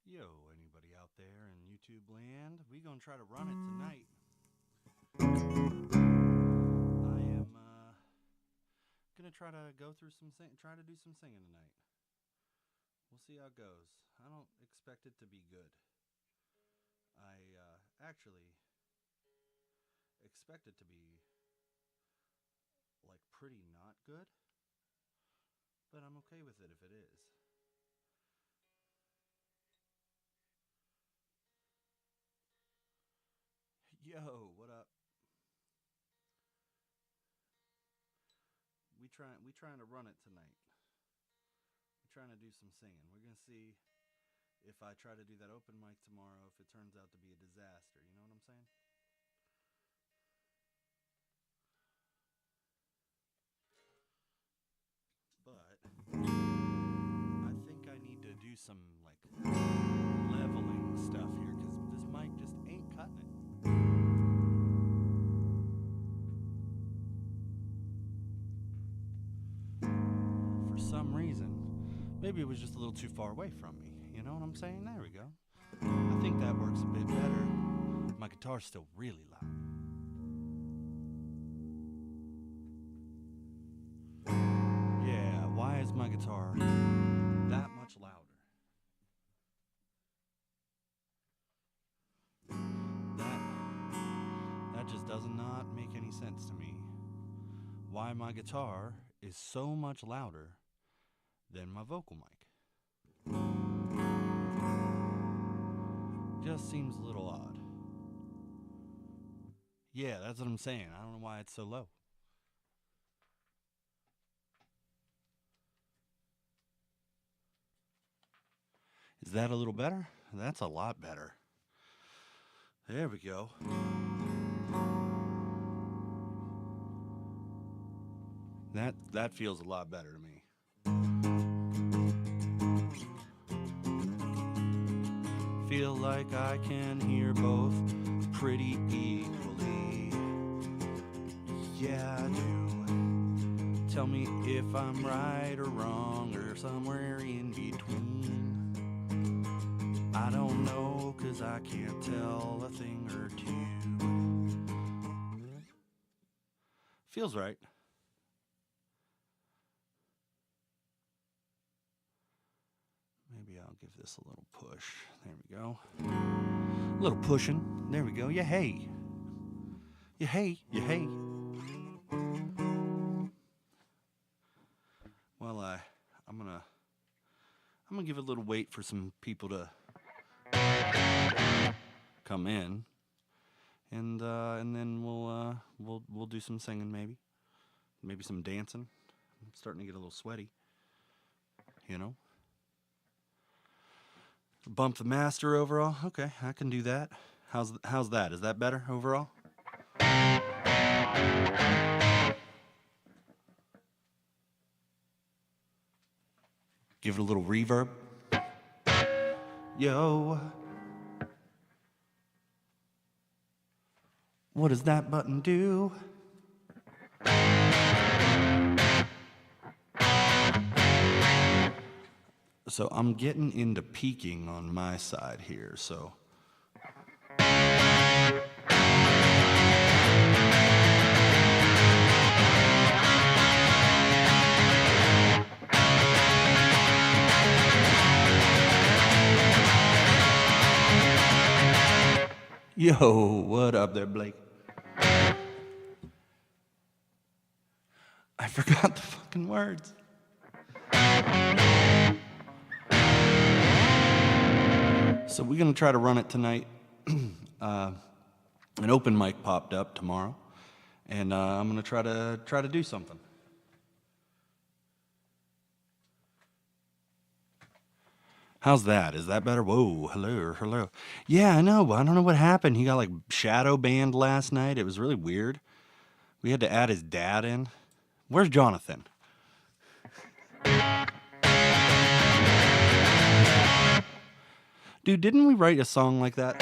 Yo, anybody out there in YouTube land? We gonna try to run it tonight. I am gonna try to go through try to do some singing tonight. We'll see how it goes. I don't expect it to be good. I actually expect it to be like pretty not good, but I'm okay with it if it is. Yo, what up? We trying to run it tonight. We're trying to do some singing. We're gonna see if I try to do that open mic tomorrow, if it turns out to be a disaster. You know what I'm saying? But I think I need to do some like leveling stuff here because this mic just ain't cutting it. For some reason, maybe it was just a little too far away from me. You know what I'm saying? There we go. I think that works a bit better. My guitar's still really loud. Yeah, why is my guitar that much louder? That just does not make any sense to me. Why my guitar is so much louder than my vocal mic. Just seems a little odd. Yeah, that's what I'm saying. I don't know why it's so low. Is that a little better? That's a lot better. There we go. That feels a lot better to me. Feel like I can hear both pretty equally. Yeah, I do. Tell me if I'm right or wrong or somewhere in between. I don't know, 'cause I can't tell a thing or two. Feels right. Maybe I'll give this a little push. There we go. A little pushing. There we go. Yeah, hey. Yeah, hey. Yeah, hey. Well, I'm gonna give it a little wait for some people to come in, and then we'll do some singing, maybe some dancing. I'm starting to get a little sweaty, you know. Bump the master overall. Okay, I can do that. How's that? Is that better overall? Give it a little reverb. Yo. What does that button do? So I'm getting into peaking on my side here, so. Yo, what up there, Blake? I forgot the fucking words. So we're gonna try to run it tonight. An open mic popped up tomorrow, and I'm gonna try to do something. How's that? Is that better? Whoa, hello. Yeah, I know, but I don't know what happened. He got like shadow banned last night. It was really weird. We had to add his dad in. Where's Jonathan? Dude, didn't we write a song like that?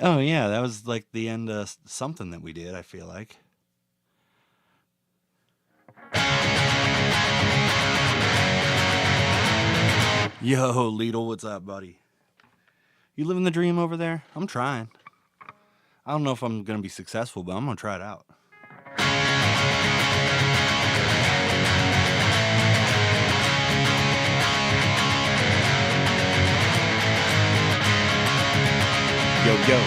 Oh yeah, that was like the end of something that we did, I feel like. Yo, Lidl, what's up, buddy? You living the dream over there? I'm trying. I don't know if I'm gonna be successful, but I'm gonna try it out. Yo, yo.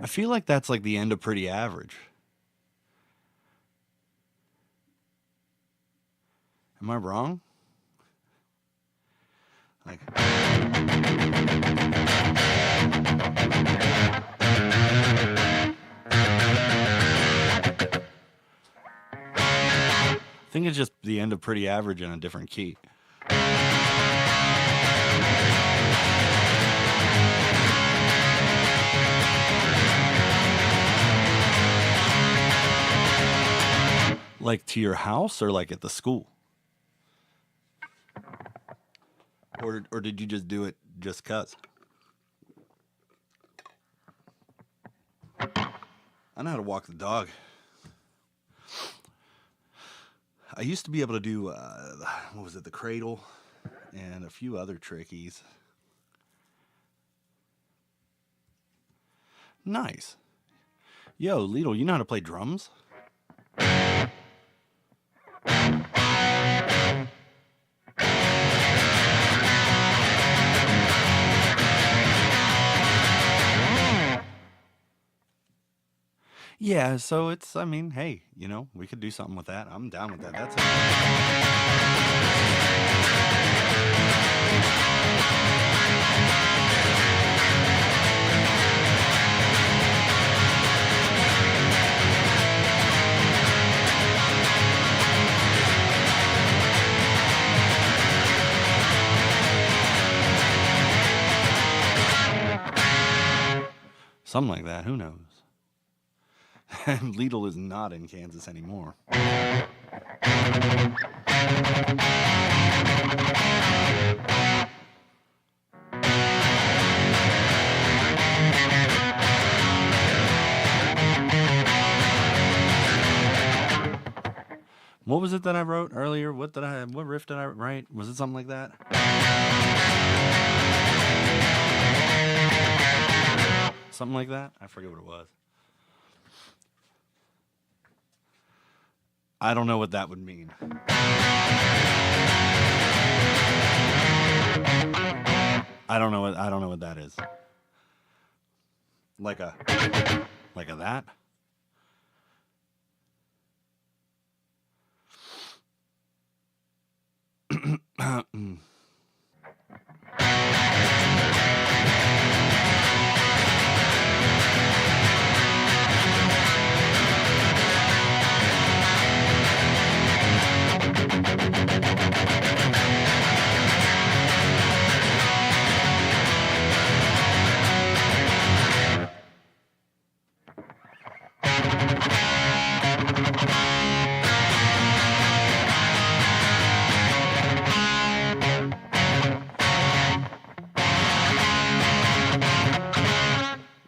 I feel like that's like the end of Pretty Average. Am I wrong? Like. I think it's just the end of Pretty Average in a different key. Like to your house or like at the school? Or did you just do it just 'cause? I know how to walk the dog. I used to be able to do, what was it, the cradle and a few other trickies. Nice. Yo, Lidl, you know how to play drums? Yeah, so it's, I mean, hey, you know, we could do something with that. I'm down with that. That's something like that. Who knows? Lidl is not in Kansas anymore. What was it that I wrote earlier? What riff did I write? Was it something like that? Something like that? I forget what it was. I don't know what that would mean. I don't know what that is. Like a that?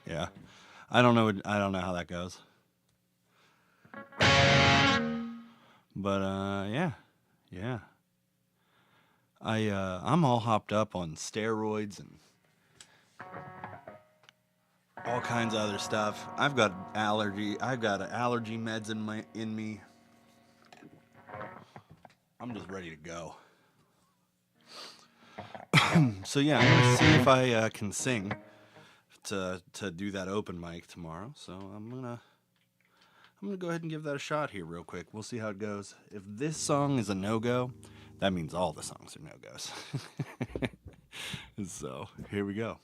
Yeah. I don't know how that goes. But yeah. I'm all hopped up on steroids and all kinds of other stuff. I've got allergy meds in me. I'm just ready to go. So yeah, I'm gonna see if I can sing to do that open mic tomorrow. So I'm gonna go ahead and give that a shot here real quick. We'll see how it goes. If this song is a no-go, that means all the songs are no-goes. So here we go.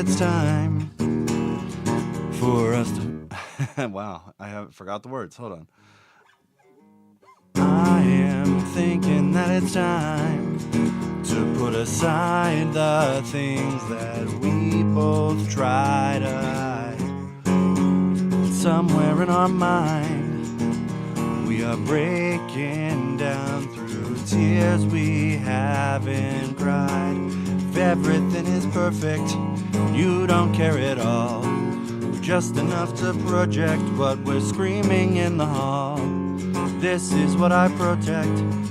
it's time for us to... Wow, I forgot the words. Hold on. I am thinking that it's time to put aside the things that we both try to hide. Somewhere in our mind, we are breaking down through tears we haven't cried. If everything is perfect, you don't care at all. Just enough to project what we're screaming in the hall. This is what I protect,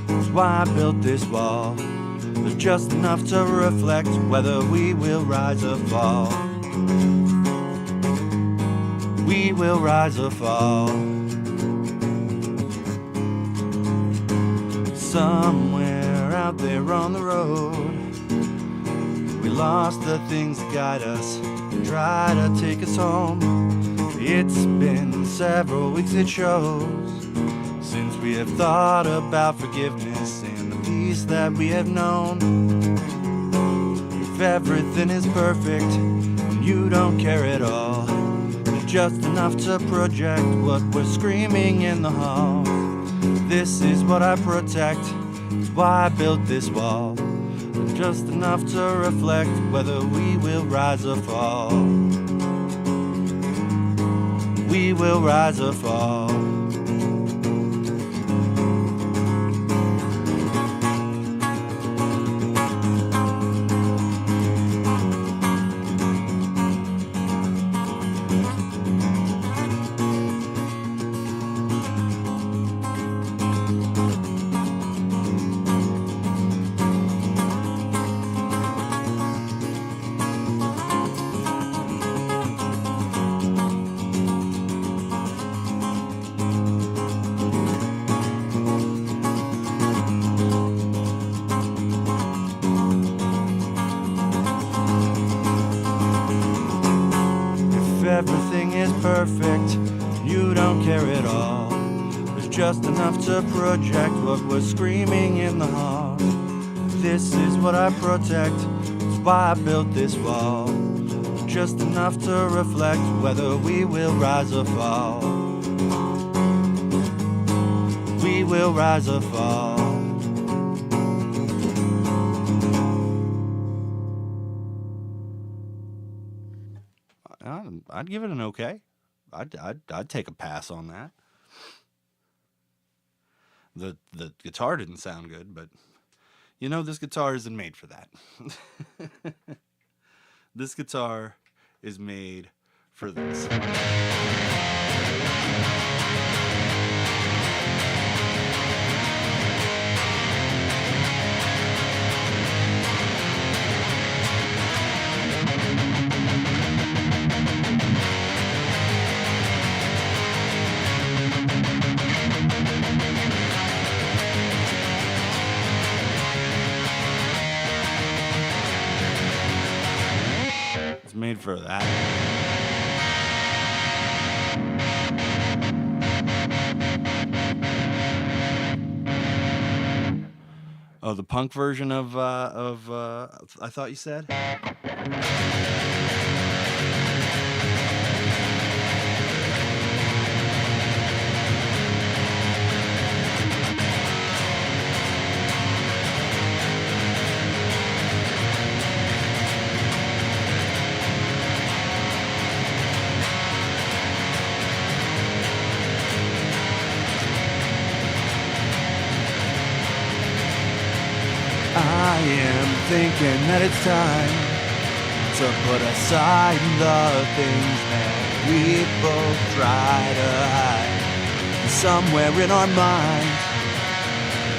it's why I built this wall. There's just enough to reflect whether we will rise or fall. We will rise or fall. Somewhere out there on the road, we lost the things that guide us and try to take us home. It's been several weeks, it shows, since we have thought about forgiveness and the peace that we have known. If everything is perfect and you don't care at all, there's just enough to project what we're screaming in the hall. This is what I protect, it's why I built this wall. There's just enough to reflect whether we will rise or fall. We will rise or fall. Everything is perfect, you don't care at all. There's just enough to project what we're screaming in the hall. This is what I protect, it's why I built this wall. Just enough to reflect whether we will rise or fall. We will rise or fall. I'd give it an okay. I'd take a pass on that. The guitar didn't sound good, but you know, this guitar isn't made for that. This guitar is made for this. Made for that. Oh, the punk version of I Thought You Said? I am thinking that it's time to put aside the things that we both try to hide. Somewhere in our minds,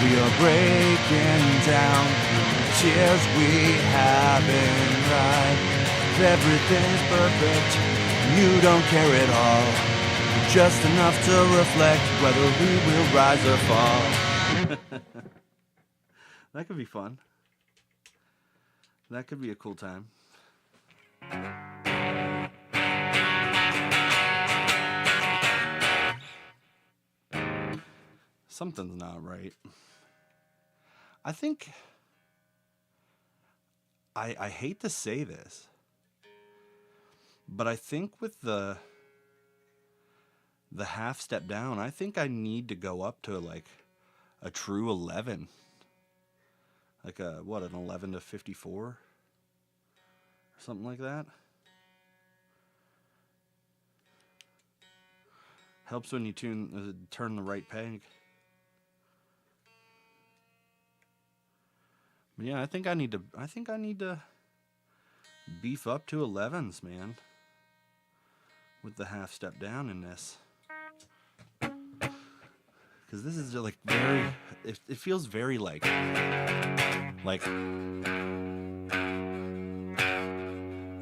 we are breaking down through tears we haven't cried. If everything is perfect, you don't care at all. Just enough to reflect whether we will rise or fall. That could be fun. That could be a cool time. Something's not right. I think I hate to say this, But I think with the half step down, I think I need to go up to like a true 11. Like an 11 to 54? Or something like that. Helps when you turn the right peg. But yeah, I think I need to beef up to 11s, man. With the half step down in this. Because this is like very, it feels very like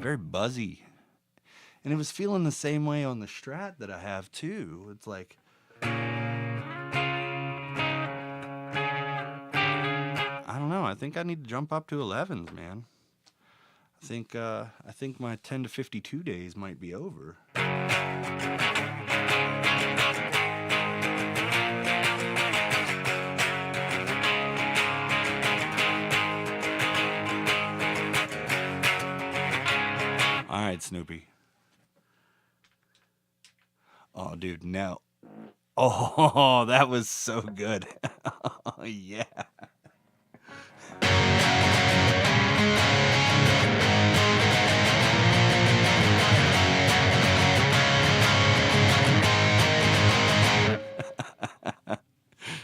very buzzy. And it was feeling the same way on the Strat that I have too. It's like, I don't know. I think I need to jump up to 11s, man. I think my 10 to 52 days might be over. All right, Snoopy. Oh, dude, no. Oh, that was so good. Oh, yeah.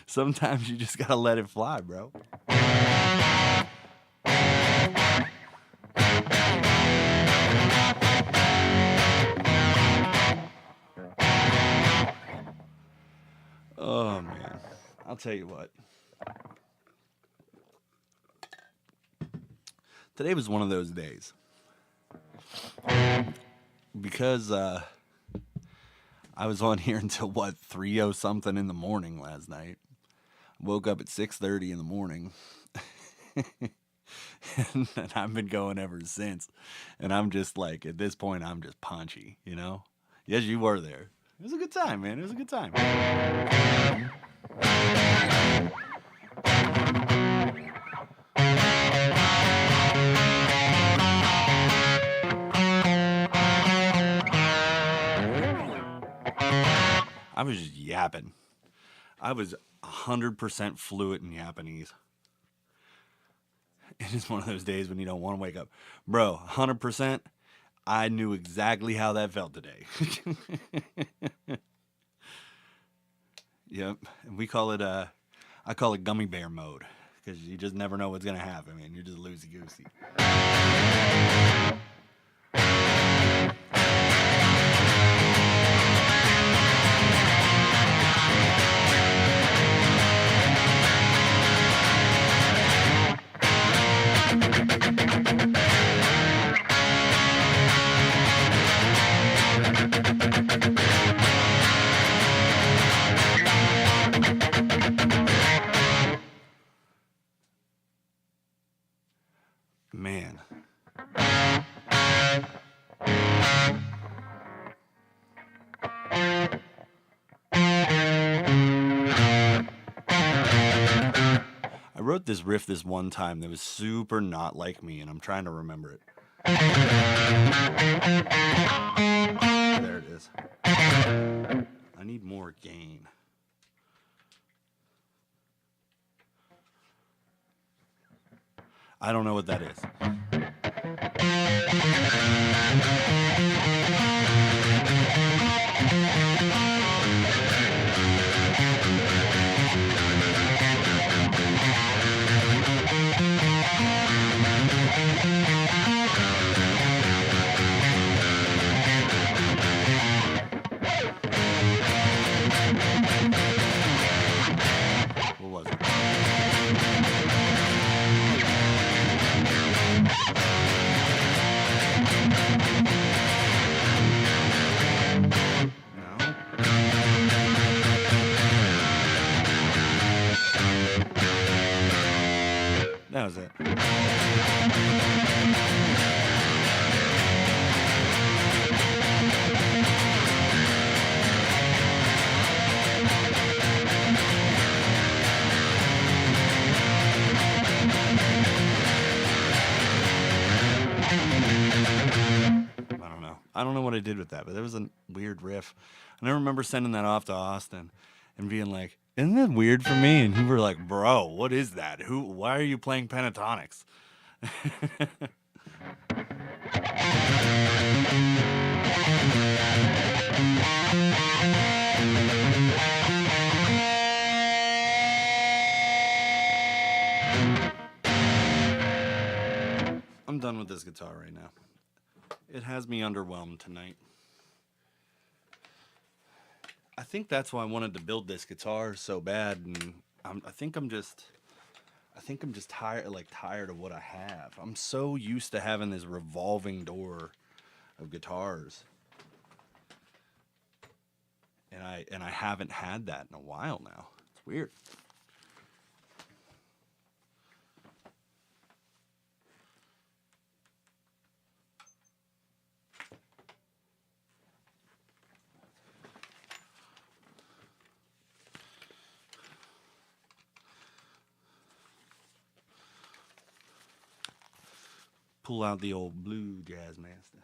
Sometimes you just gotta let it fly, bro. Oh, man. I'll tell you what. Today was one of those days. Because I was on here until, 3:00 something in the morning last night. Woke up at 6:30 in the morning. And I've been going ever since. And I'm just like, at this point, I'm just paunchy, you know? Yes, you were there. It was a good time, man. It was a good time. I was just yapping. I was 100% fluent in Japanese. It is one of those days when you don't want to wake up. Bro, 100%, I knew exactly how that felt today. Yep. And we call it, I call it gummy bear mode. Because you just never know what's going to happen, man. You're just loosey-goosey. Man. I wrote this riff this one time that was super not like me, and I'm trying to remember it. There it is. I need more gain. I don't know what that is. What was it? That was it. I don't know. I don't know what I did with that, but there was a weird riff. And I remember sending that off to Austin and being like, "Isn't that weird for me?" And he were like, "Bro, what is that? Why are you playing pentatonics?" I'm done with this guitar right now. It has me underwhelmed tonight. I think that's why I wanted to build this guitar so bad, and I think I'm just tired of what I have. I'm so used to having this revolving door of guitars, and I haven't had that in a while now. It's weird. Pull out the old blue Jazzmaster.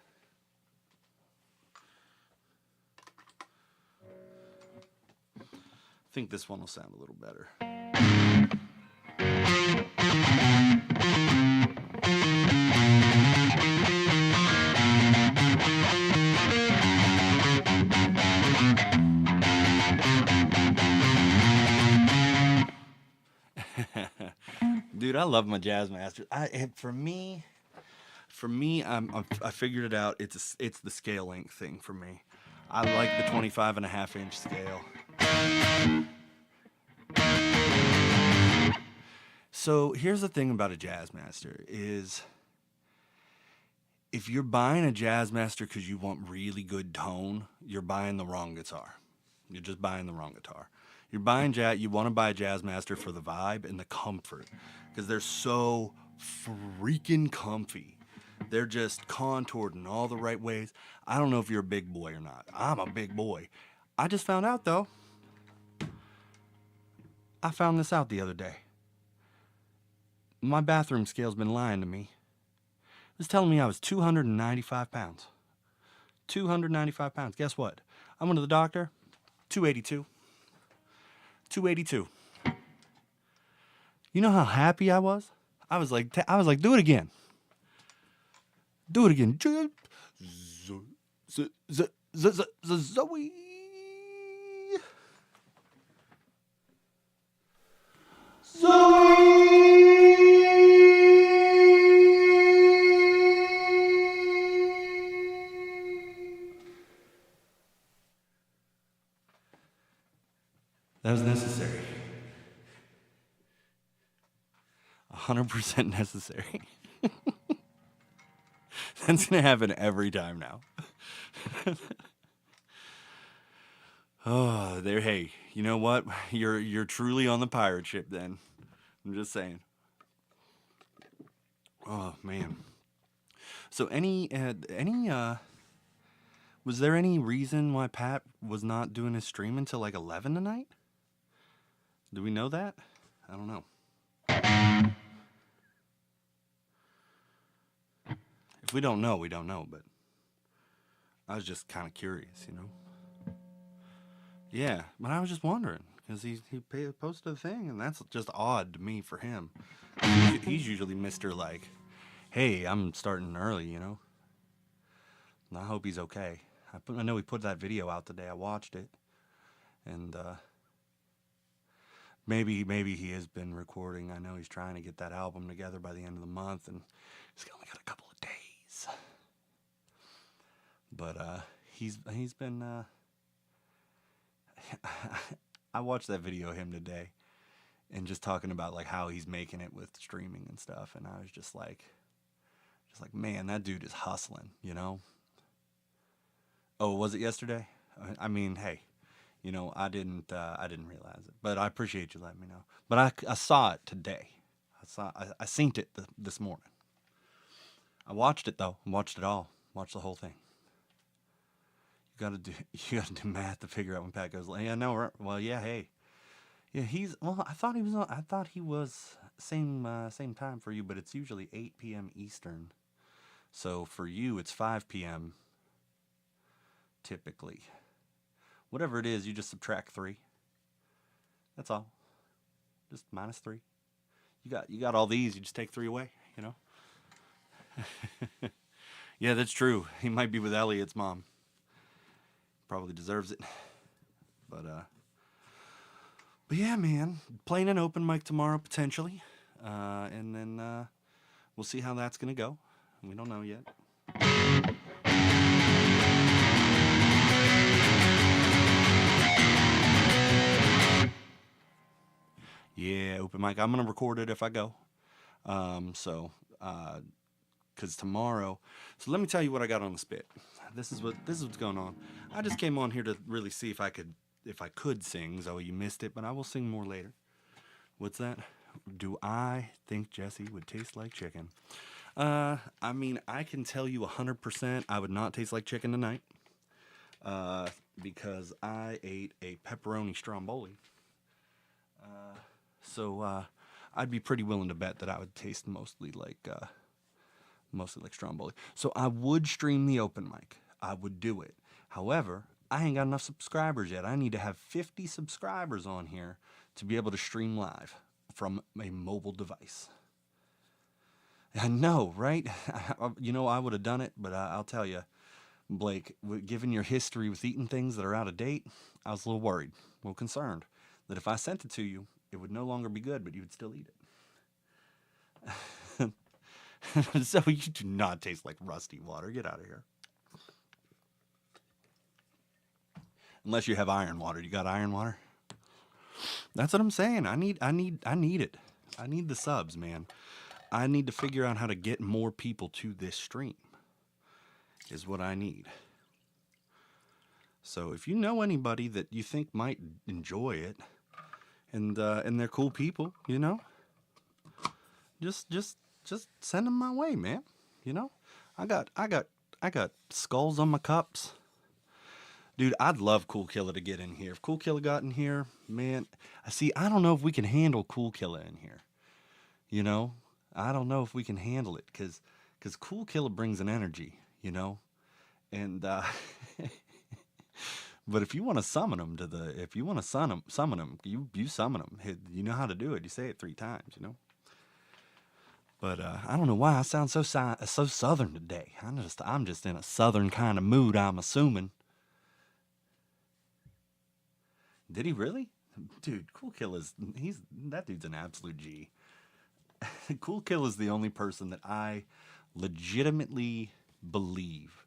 I think this one will sound a little better. Dude, I love my Jazzmaster. For me, I figured it out. It's the scale length thing for me. I like the 25.5-inch scale. So here's the thing about a Jazzmaster is if you're buying a Jazzmaster because you want really good tone, you're buying the wrong guitar. You're just buying the wrong guitar. You want to buy a Jazzmaster for the vibe and the comfort because they're so freaking comfy. They're just contoured in all the right ways. I don't know if you're a big boy or not. I'm a big boy. I just found out though. I found this out the other day. My bathroom scale's been lying to me. It was telling me I was 295 pounds. 295 pounds. Guess what? I went to the doctor. 282. 282. You know how happy I was? I was like, do it again. Do it again. Zoe. That was necessary. 100% necessary. That's gonna happen every time now. Oh, there. Hey, you know what? You're truly on the pirate ship. Then, I'm just saying. Oh man. So was there any reason why Pat was not doing his stream until like 11 tonight? Do we know that? I don't know. If we don't know, we don't know, but I was just kind of curious, you know? Yeah, but I was just wondering, because he posted a thing, and that's just odd to me for him. He's usually Mr. like, hey, I'm starting early, you know? And I hope he's okay. I know he put that video out today. I watched it, and maybe he has been recording. I know he's trying to get that album together by the end of the month, and he's only got a couple of days. But he's been. I watched that video of him today, and just talking about like how he's making it with streaming and stuff, and I was just like, man, that dude is hustling, you know. Oh, was it yesterday? I mean, hey, you know, I didn't realize it, but I appreciate you letting me know. But I saw it today. I seen it this morning. I watched it though. Watched it all. Watched the whole thing. You gotta do math to figure out when Pat goes. Yeah, no, well, yeah, hey, yeah, I thought he was same time for you, but it's usually 8 p.m. Eastern. So for you, it's 5 p.m. typically. Whatever it is, you just subtract 3. That's all. Just minus 3. You got all these, you just take 3 away, you know? Yeah, that's true. He might be with Elliot's mom. Probably deserves it. But yeah, man, playing an open mic tomorrow potentially, and then we'll see how that's gonna go. We don't know yet. Yeah, open mic. I'm gonna record it if I go. Because tomorrow. So let me tell you what I got on the spit. This is what's going on. I just came on here to really see if I could sing. Zoe, you missed it, but I will sing more later. What's that? Do I think Jesse would taste like chicken? I mean, I can tell you 100% I would not taste like chicken tonight. Because I ate a pepperoni stromboli. So I'd be pretty willing to bet that I would taste mostly like stromboli. So I would stream the open mic. I would do it. However, I ain't got enough subscribers yet. I need to have 50 subscribers on here to be able to stream live from a mobile device. I know, right? I would have done it, but I'll tell you, Blake, given your history with eating things that are out of date, I was a little worried, a little concerned that if I sent it to you, it would no longer be good, but you would still eat it. So you do not taste like rusty water. Get out of here. Unless you have iron water. You got iron water? That's what I'm saying. I need it. I need the subs, man. I need to figure out how to get more people to this stream. Is what I need. So if you know anybody that you think might enjoy it, and they're cool people, just send them my way, man. I got skulls on my cups. Dude, I'd love Cool Killer to get in here. If Cool Killer got in here, man, I don't know if we can handle Cool Killer in here. I don't know if we can handle it because Cool Killer brings an energy, and but if you want to summon him summon him, you summon him. You know how to do it. You say it 3 times, But I don't know why I sound so southern today. I'm just in a southern kind of mood, I'm assuming. Did he really? Dude, Cool Killer's that dude's an absolute G. Cool Killer's the only person that I legitimately believe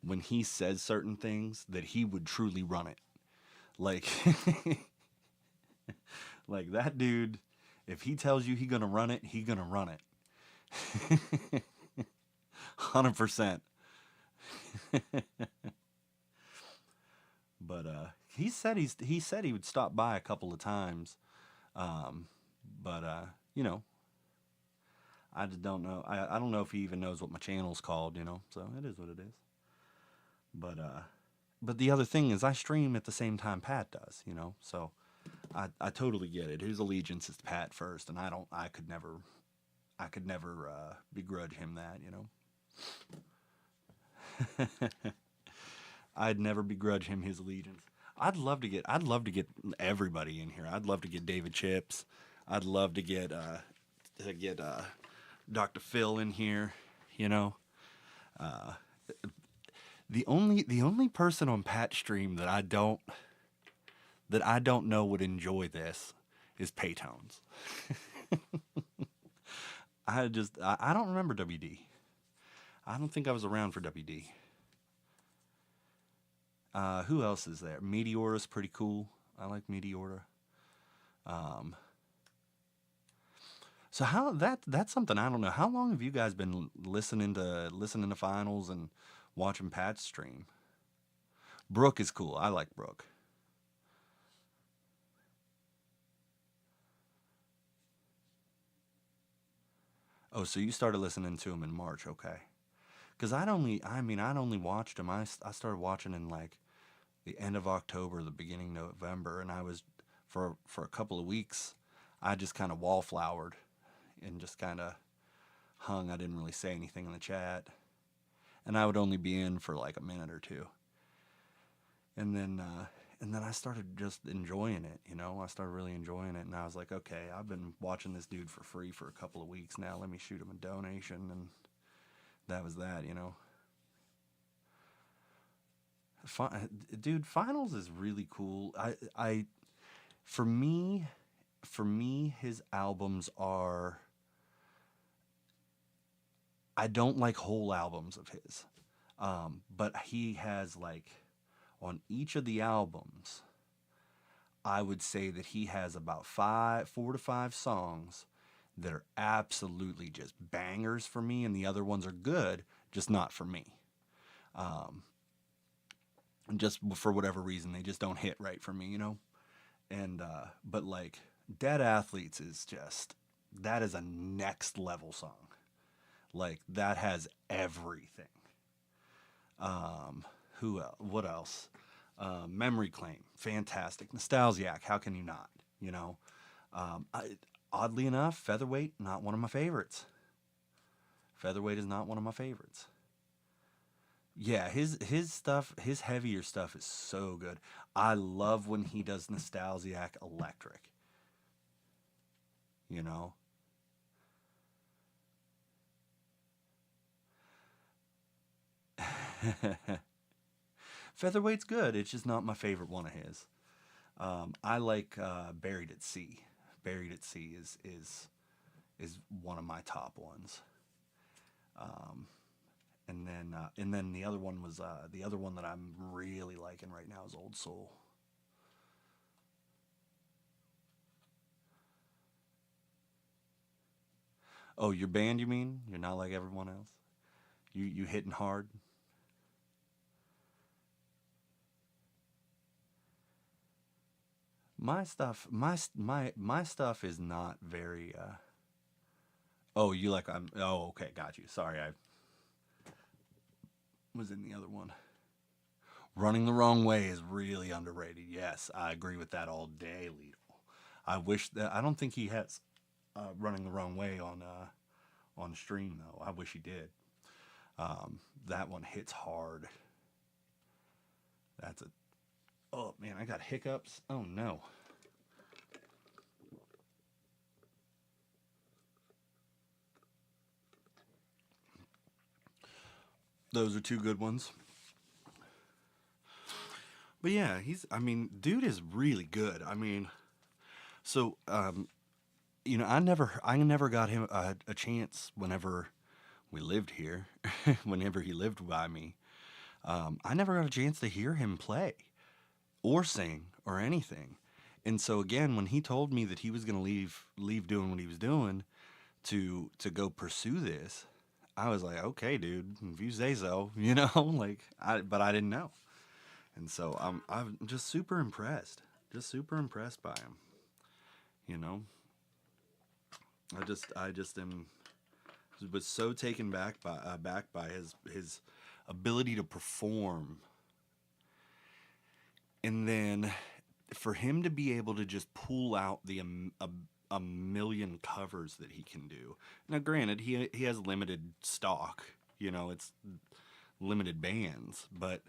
when he says certain things that he would truly run it. Like like that dude, if he tells you he gonna run it, he gonna run it. 100%. But he said he would stop by a couple of times. But I just don't know. I don't know if he even knows what my channel's called, So it is what it is. But the other thing is I stream at the same time Pat does, So I totally get it. His allegiance is to Pat first, and I could never begrudge him that, I'd never begrudge him his allegiance. I'd love to get everybody in here. I'd love to get David Chips. I'd love to get Dr. Phil in here, The only person on Pat's stream that I don't know would enjoy this is Paytones. I don't remember WD. I don't think I was around for WD. Who else is there? Meteora's pretty cool. I like Meteora. So that's something I don't know. How long have you guys been listening to finals and watching Pat's stream? Brooke is cool. I like Brooke. Oh, so you started listening to him in March, okay? Because I'd only watched him. I started watching in like the end of October, the beginning of November, and I was for a couple of weeks. I just kind of wallflowered and just kind of hung. I didn't really say anything in the chat, and I would only be in for like a minute or two. And then I started just enjoying it. I started really enjoying it, and I was like, okay, I've been watching this dude for free for a couple of weeks now. Let me shoot him a donation, and that was that. Dude, finals is really cool. For me, his albums are. I don't like whole albums of his, but he has like on each of the albums. I would say that he has about 4 to 5 songs that are absolutely just bangers for me, and the other ones are good, just not for me. And just for whatever reason, they just don't hit right for me. And but like Dead Athletes is just that is a next level song. Like that has everything. Who else? What else? Memory Claim, fantastic. Nostalgiac, how can you not? You know, oddly enough, Featherweight, not one of my favorites. Featherweight is not one of my favorites. Yeah, his stuff, his heavier stuff is so good. I love when he does Nostalgiac electric. You know, Featherweight's good. It's just not my favorite one of his. I like Buried at Sea. Buried at Sea is one of my top ones. And then the other one that I'm really liking right now is Old Soul. Oh, your band, you mean? You're not like everyone else. You hitting hard. My stuff is not very. Oh, you like I'm. Oh, okay, got you. Sorry, I was in the other one. Running the Wrong Way is really underrated. Yes, I agree with that all day, Lidl. I wish that I don't think he has Running the Wrong Way on stream though. I wish he did. That one hits hard. That's a Oh man, I got hiccups. Oh no. Those are two good ones. But yeah, I mean, dude is really good. I mean, so I never got him a chance whenever we lived here, whenever he lived by me. I never got a chance to hear him play or sing or anything. And so again, when he told me that he was going to leave doing what he was doing to go pursue this, I was like, okay, dude, if you say so, like but I didn't know. And so I'm just super impressed. Just super impressed by him, you know. I just am was so taken back by his ability to perform, and then for him to be able to just pull out a million covers that he can do. Now, granted, he has limited stock. It's limited bands, but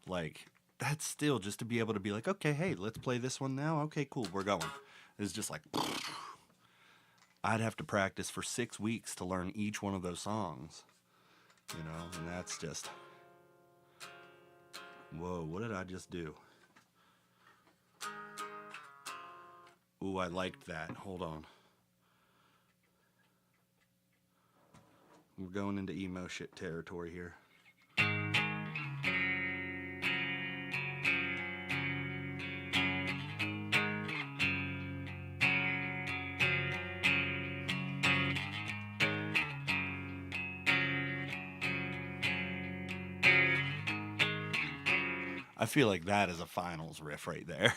like that's still just to be able to be like, okay, hey, let's play this one now. Okay, cool, we're going. It's just like I'd have to practice for 6 weeks to learn each one of those songs. And that's just whoa. What did I just do? Ooh, I liked that. Hold on. We're going into emo shit territory here. I feel like that is a finals riff right there.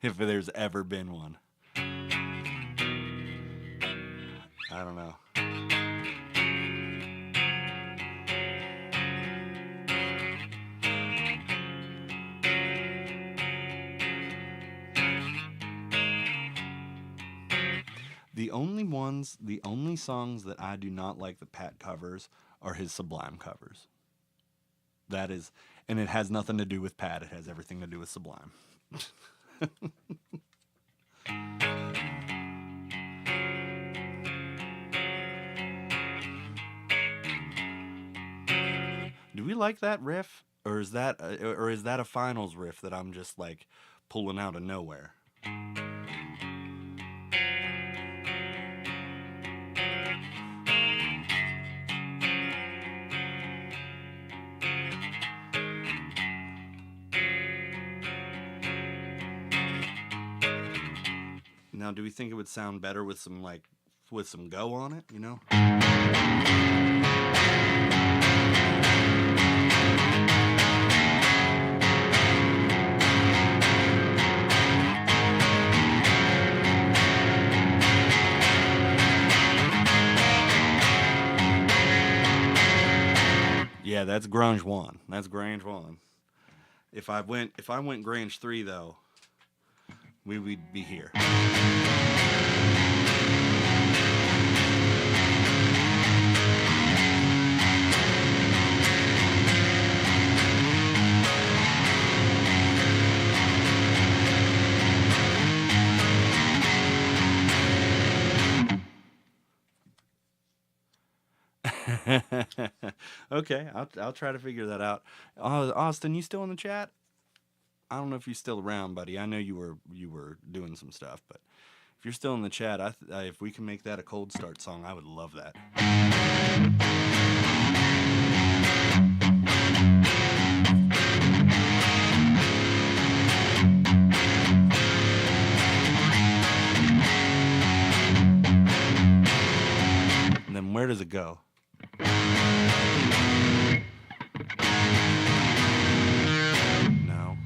If there's ever been one. I don't know. The only songs that I do not like that Pat covers are his Sublime covers. That is, and it has nothing to do with Pat. It has everything to do with Sublime. Do we like that riff, or is that a finals riff that I'm just like pulling out of nowhere? Now, do we think it would sound better with some with some go on it? You know? Yeah, that's Grunge 1. That's Grange 1. If I went Grange 3 though, we would be here. Okay, I'll try to figure that out. Austin, you still in the chat? I don't know if you're still around, buddy. I know you were doing some stuff, but if you're still in the chat, if we can make that a cold start song, I would love that. And then where does it go? No.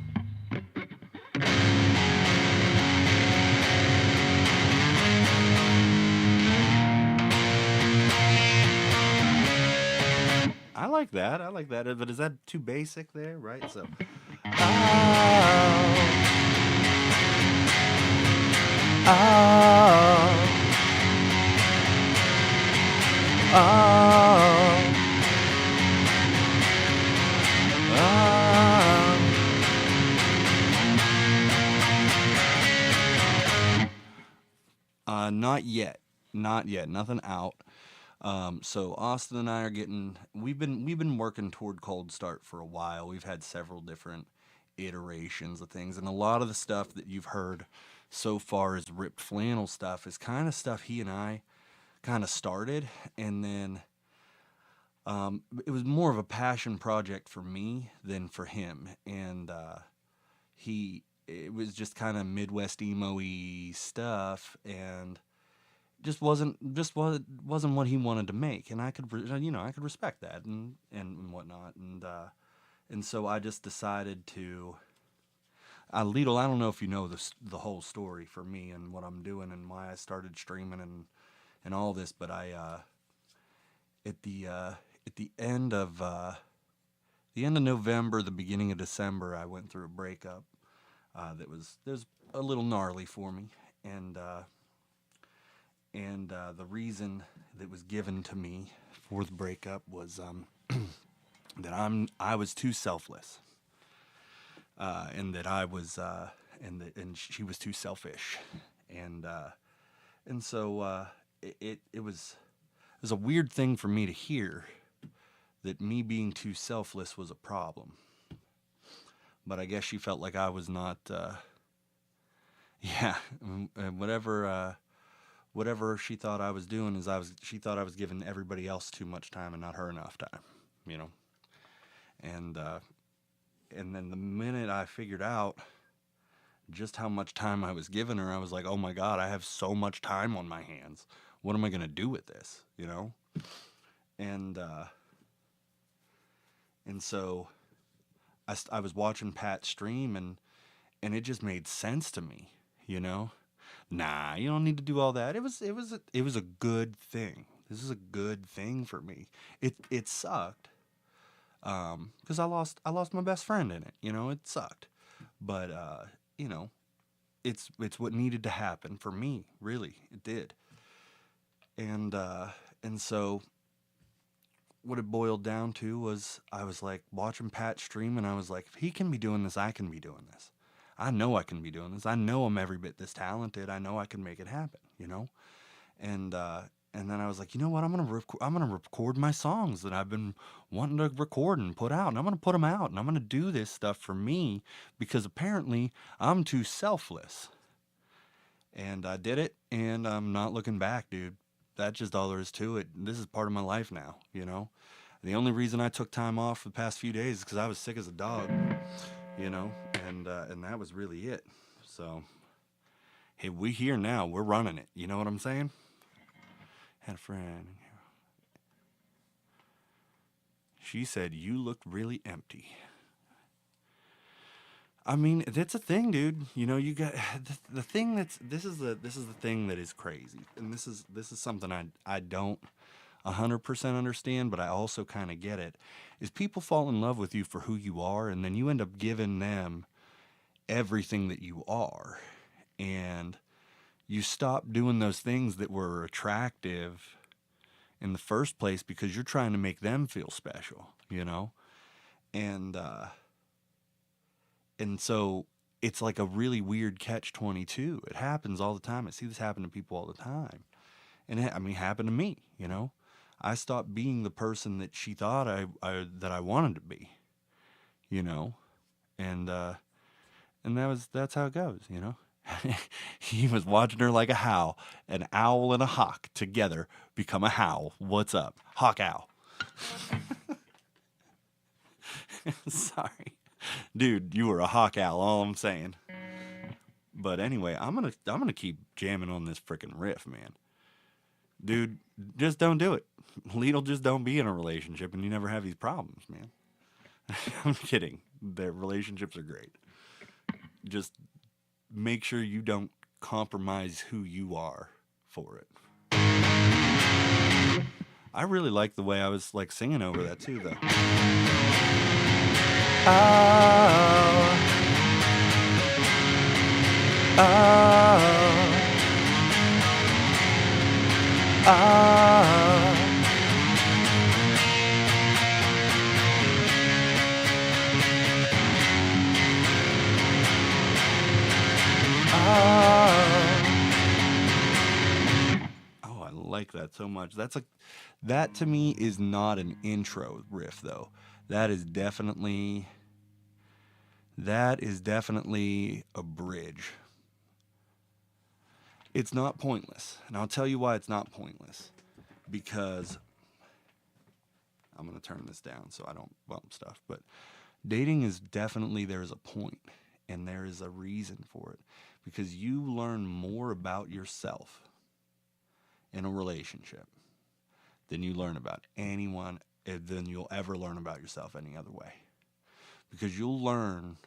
I like that. I like that. But is that too basic there? Right? So. Not yet. Not yet. Nothing out. So Austin and I are we've been working toward Cold Start for a while. We've had several different iterations of things, and a lot of the stuff that you've heard so far is ripped flannel stuff is kind of stuff he and I kind of started, and then it was more of a passion project for me than for him, and it was just kind of Midwest emo-y stuff, and wasn't what he wanted to make, and I could respect that and whatnot, and so I just decided to. Lidl, I don't know if you know the whole story for me and what I'm doing and why I started streaming and all this, but I at the end of November, the beginning of December, I went through a breakup that was a little gnarly for me, and the reason that was given to me for the breakup was that I was too selfless, and that I was and she was too selfish, and so it was a weird thing for me to hear, that me being too selfless was a problem. But I guess she felt like I was not. Yeah, whatever she thought I was doing she thought I was giving everybody else too much time and not her enough time, you know. And then the minute I figured out just how much time I was giving her, I was like, oh my God, I have so much time on my hands. What am I gonna do with this, you know? And so I was watching Pat stream, and it just made sense to me, you know. Nah, you don't need to do all that. It was a good thing. This is a good thing for me. It sucked, because I lost my best friend in it. You know, it sucked, but you know, it's what needed to happen for me. Really, it did. And so what it boiled down to was I was like watching Pat stream and I was like, if he can be doing this, I can be doing this. I know I can be doing this. I know I'm every bit this talented. I know I can make it happen, you know? And then I was like, you know what? I'm gonna record my songs that I've been wanting to record and put out, and I'm gonna put them out, and I'm gonna do this stuff for me because apparently I'm too selfless. And I did it, and I'm not looking back, dude. That's just all there is to it. This is part of my life now, you know? The only reason I took time off the past few days is because I was sick as a dog, you know? And that was really it. So, hey, we here now. We're running it. You know what I'm saying? Had a friend. She said, you look really empty. I mean, that's a thing, dude. You know, you got the thing this is the thing that is crazy, and this is something I don't 100% understand, but I also kind of get it. Is people fall in love with you for who you are, and then you end up giving them everything that you are, and you stop doing those things that were attractive in the first place because you're trying to make them feel special, you know, and so it's like a really weird catch-22. It happens all the time. I see this happen to people all the time. And I mean, it happened to me, you know. I stopped being the person that she thought that I wanted to be, you know. And that's how it goes, you know. He was watching her like a howl. An owl and a hawk together become a howl. What's up? Hawk owl. Sorry. Dude, you were a hawk owl, all I'm saying. But anyway, I'm gonna keep jamming on this freaking riff, man. Dude, just don't do it. Lidl, just don't be in a relationship and you never have these problems, man. I'm kidding. Their relationships are great. Just make sure you don't compromise who you are for it. I really like the way I was like singing over that too, though. Oh, oh, oh. Oh, I like that so much. That to me is not an intro riff though. That is definitely a bridge. It's not pointless. And I'll tell you why it's not pointless. Because I'm going to turn this down so I don't bump stuff, but dating is definitely, there is a point and there is a reason for it, because you learn more about yourself in a relationship than you learn about anyone, than you'll ever learn about yourself any other way, because you'll learn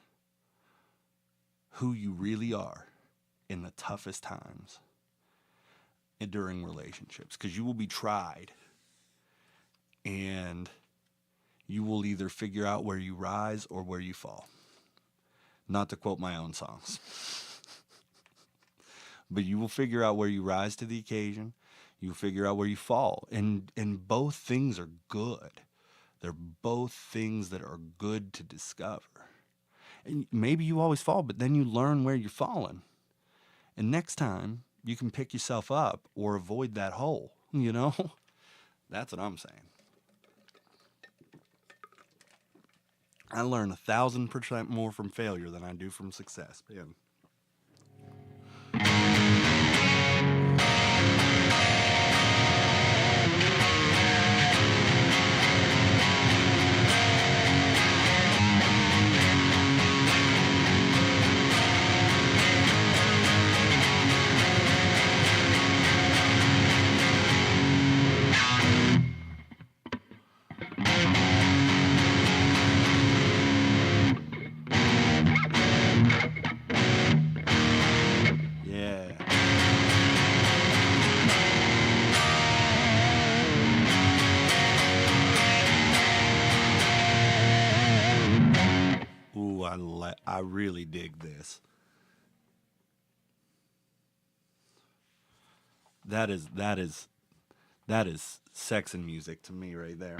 who you really are in the toughest times and during relationships, because you will be tried and you will either figure out where you rise or where you fall. Not to quote my own songs. But you will figure out where you rise to the occasion. You'll figure out where you fall. And both things are good. They're both things that are good to discover. And maybe you always fall, but then you learn where you're falling. And next time, you can pick yourself up or avoid that hole, you know? That's what I'm saying. I learn 1,000% more from failure than I do from success, man. I really dig this. That is That is sex and music to me right there.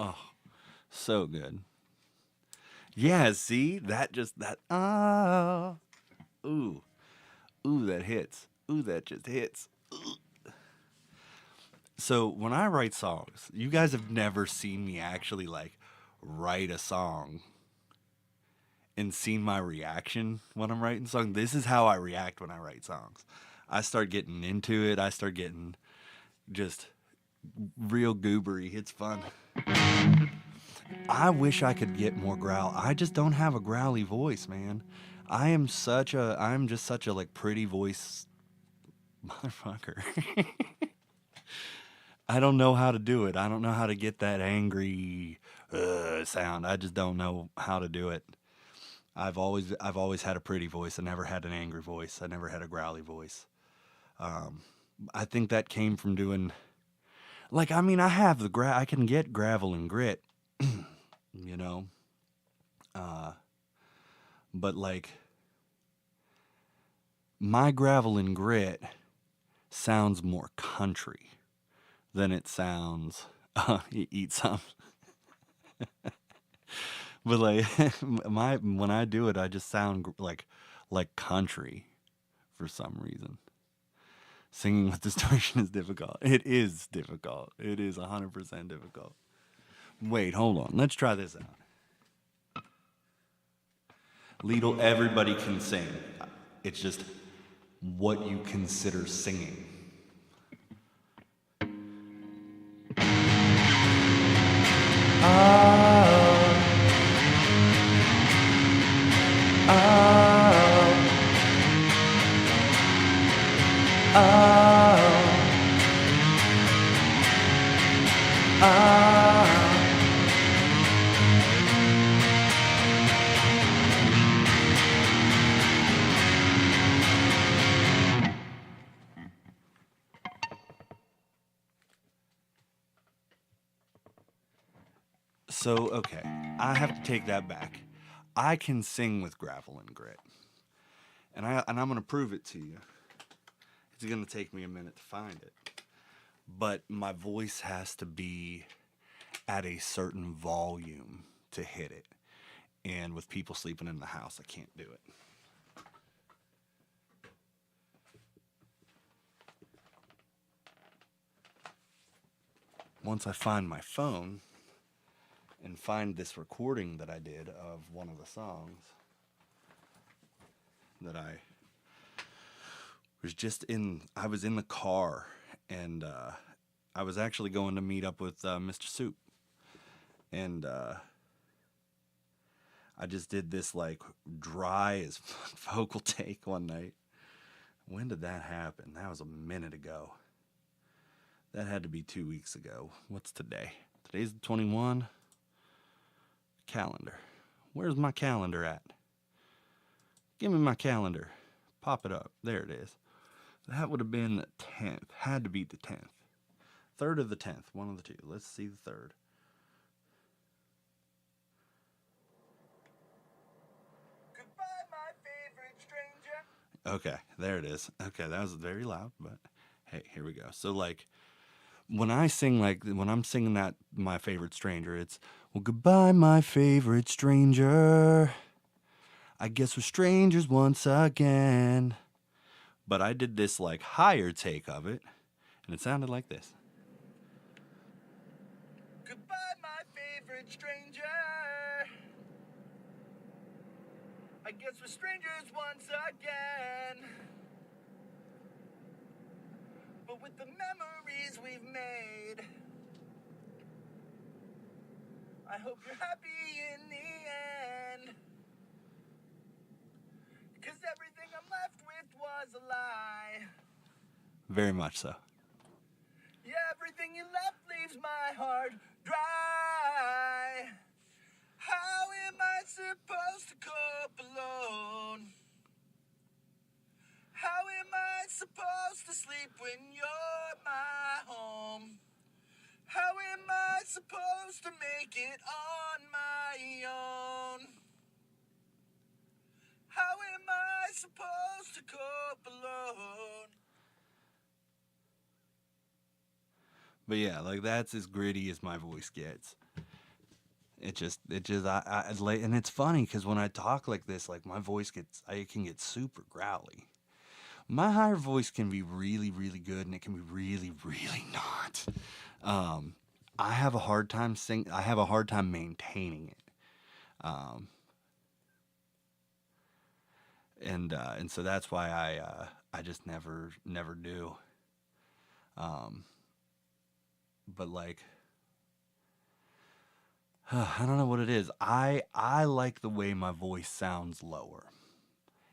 Oh, so good. Yeah, see? That ooh. Ooh, that hits. Ooh, that just hits. So when I write songs, you guys have never seen me actually like write a song and seen my reaction when I'm writing songs. This is how I react when I write songs. I start getting into it. I start getting just real goobery. It's fun. I wish I could get more growl. I just don't have a growly voice, man. I'm just such a like pretty voice motherfucker. I don't know how to do it. I don't know how to get that angry sound. I just don't know how to do it. I've always had a pretty voice. I never had an angry voice. I never had a growly voice. I think that came from doing like I mean I have I can get gravel and grit, you know. But like my gravel and grit sounds more country than it sounds eat some. But like when I do it, I just sound like country for some reason. Singing with distortion is difficult. It is difficult. It is 100% difficult. Wait, hold on. Let's try this out. Lidl, everybody can sing. It's just what you consider singing. So, okay, I have to take that back. I can sing with gravel and grit. And I'm going to prove it to you. It's going to take me a minute to find it. But my voice has to be at a certain volume to hit it. And with people sleeping in the house, I can't do it. Once I find my phone and find this recording that I did of one of the songs that I was in the car, and I was actually going to meet up with Mr. Soup, and I just did this like dry as vocal take one night. When did that happen? That was a minute ago. That had to be 2 weeks ago. What's today? Today's the 21. Calendar. Where's my calendar at? Give me my calendar. Pop it up. There it is. That would have been the 10th. Had to be the 10th. 3rd of the 10th. One of the two. Let's see the 3rd. Goodbye, my favorite stranger. Okay, there it is. Okay, that was very loud, but hey, here we go. So like when I'm singing that my favorite stranger, it's well, goodbye, my favorite stranger. I guess we're strangers once again. But I did this like higher take of it, and it sounded like this. Goodbye, my favorite stranger. I guess we're strangers once again. But with the memories we've made, I hope you're happy in the end. 'Cause everything I'm left with was a lie. Very much so. Yeah, everything you left leaves my heart dry. How am I supposed to cope alone? How am I supposed to sleep when you're my home? How am I supposed to make it on my own? How am I supposed to cope alone? But yeah, like that's as gritty as my voice gets. And it's funny because when I talk like this, like my voice I can get super growly. My higher voice can be really, really good, and it can be really, really not. I have a hard time I have a hard time maintaining it. Um, and so that's why I just never do. Um, but like I don't know what it is. I like the way my voice sounds lower.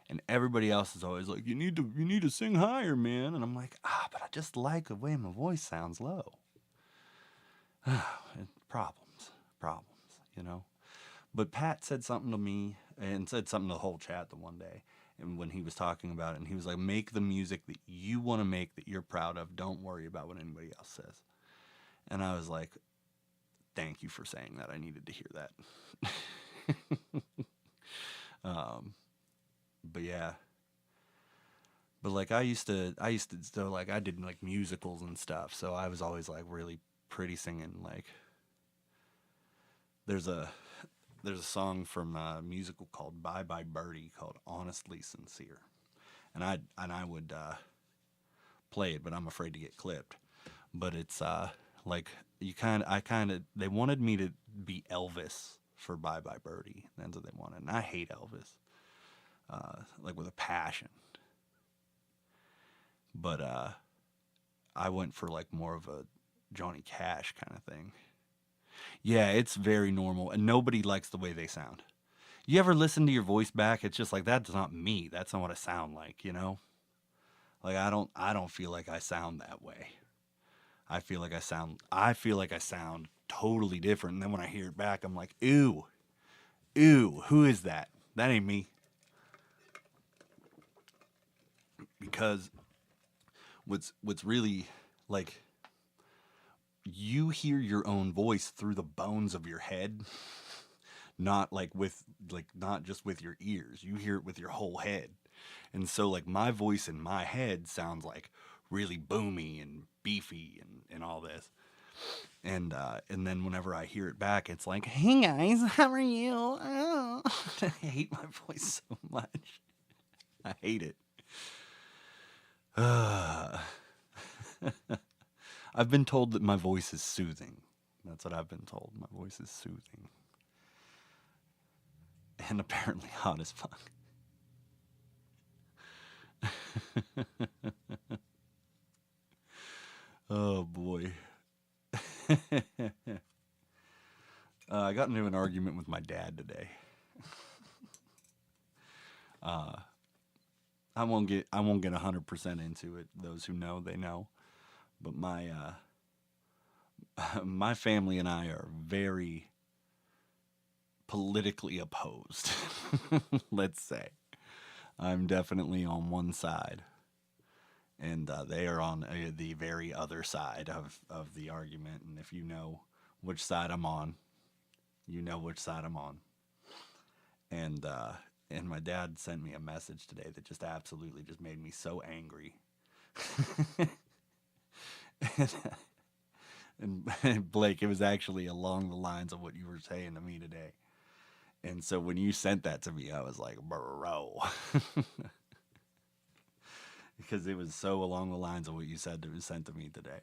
And everybody else is always like, you need to sing higher, man. And I'm like, but I just like the way my voice sounds low. Problems, you know. But Pat said something to me and said something to the whole chat the one day. And when he was talking about it, and he was like, make the music that you want to make, that you're proud of. Don't worry about what anybody else says. And I was like, thank you for saying that. I needed to hear that. But yeah. But like I used to so like I did like musicals and stuff. So I was always like really pretty singing. Like there's a song from a musical called Bye Bye Birdie called Honestly Sincere. And I would play it, but I'm afraid to get clipped. But it's like they wanted me to be Elvis for Bye Bye Birdie. That's what they wanted. And I hate Elvis. Like with a passion. But I went for like more of a Johnny Cash kind of thing. Yeah, it's very normal, and nobody likes the way they sound. You ever listen to your voice back? It's just like that's not me. That's not what I sound like, you know? Like I don't feel like I sound that way. I feel like I sound totally different. And then when I hear it back, I'm like, ew, who is that? That ain't me. Because what's really like, you hear your own voice through the bones of your head, not not just with your ears. You hear it with your whole head. And so like my voice in my head sounds like really boomy and beefy and all this. And then whenever I hear it back, it's like, hey guys, how are you? Oh. I hate my voice so much. I hate it. I've been told that my voice is soothing. That's what I've been told. My voice is soothing. And apparently hot as fuck. Oh boy. I got into an argument with my dad today. I won't get 100% into it. Those who know, they know. But my my family and I are very politically opposed. Let's say I'm definitely on one side, and they are on the very other side of the argument. And if you know which side I'm on, you know which side I'm on. And my dad sent me a message today that just absolutely just made me so angry. and Blake, it was actually along the lines of what you were saying to me today. And so when you sent that to me, I was like, bro. Because it was so along the lines of what you said that was sent to me today.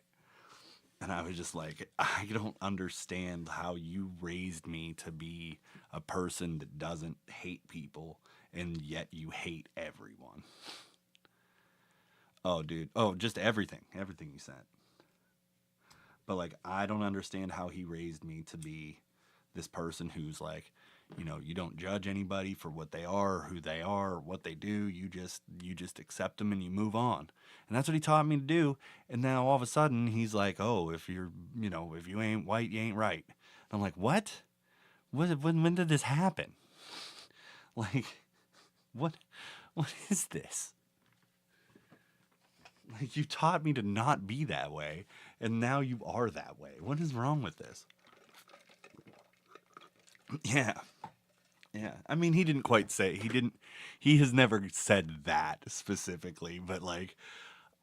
And I was just like, I don't understand how you raised me to be a person that doesn't hate people, and yet you hate everyone. Oh, dude. Oh, just everything. Everything you said. But, like, I don't understand how he raised me to be this person who's like, You don't judge anybody for what they are, or who they are, or what they do. You just accept them and you move on. And that's what he taught me to do. And now all of a sudden he's like, "Oh, if you ain't white, you ain't right." And I'm like, "What? When did this happen? Like, what what is this? Like, you taught me to not be that way, and now you are that way. What is wrong with this?" Yeah. Yeah. I mean, he didn't quite say, he has never said that specifically, but like,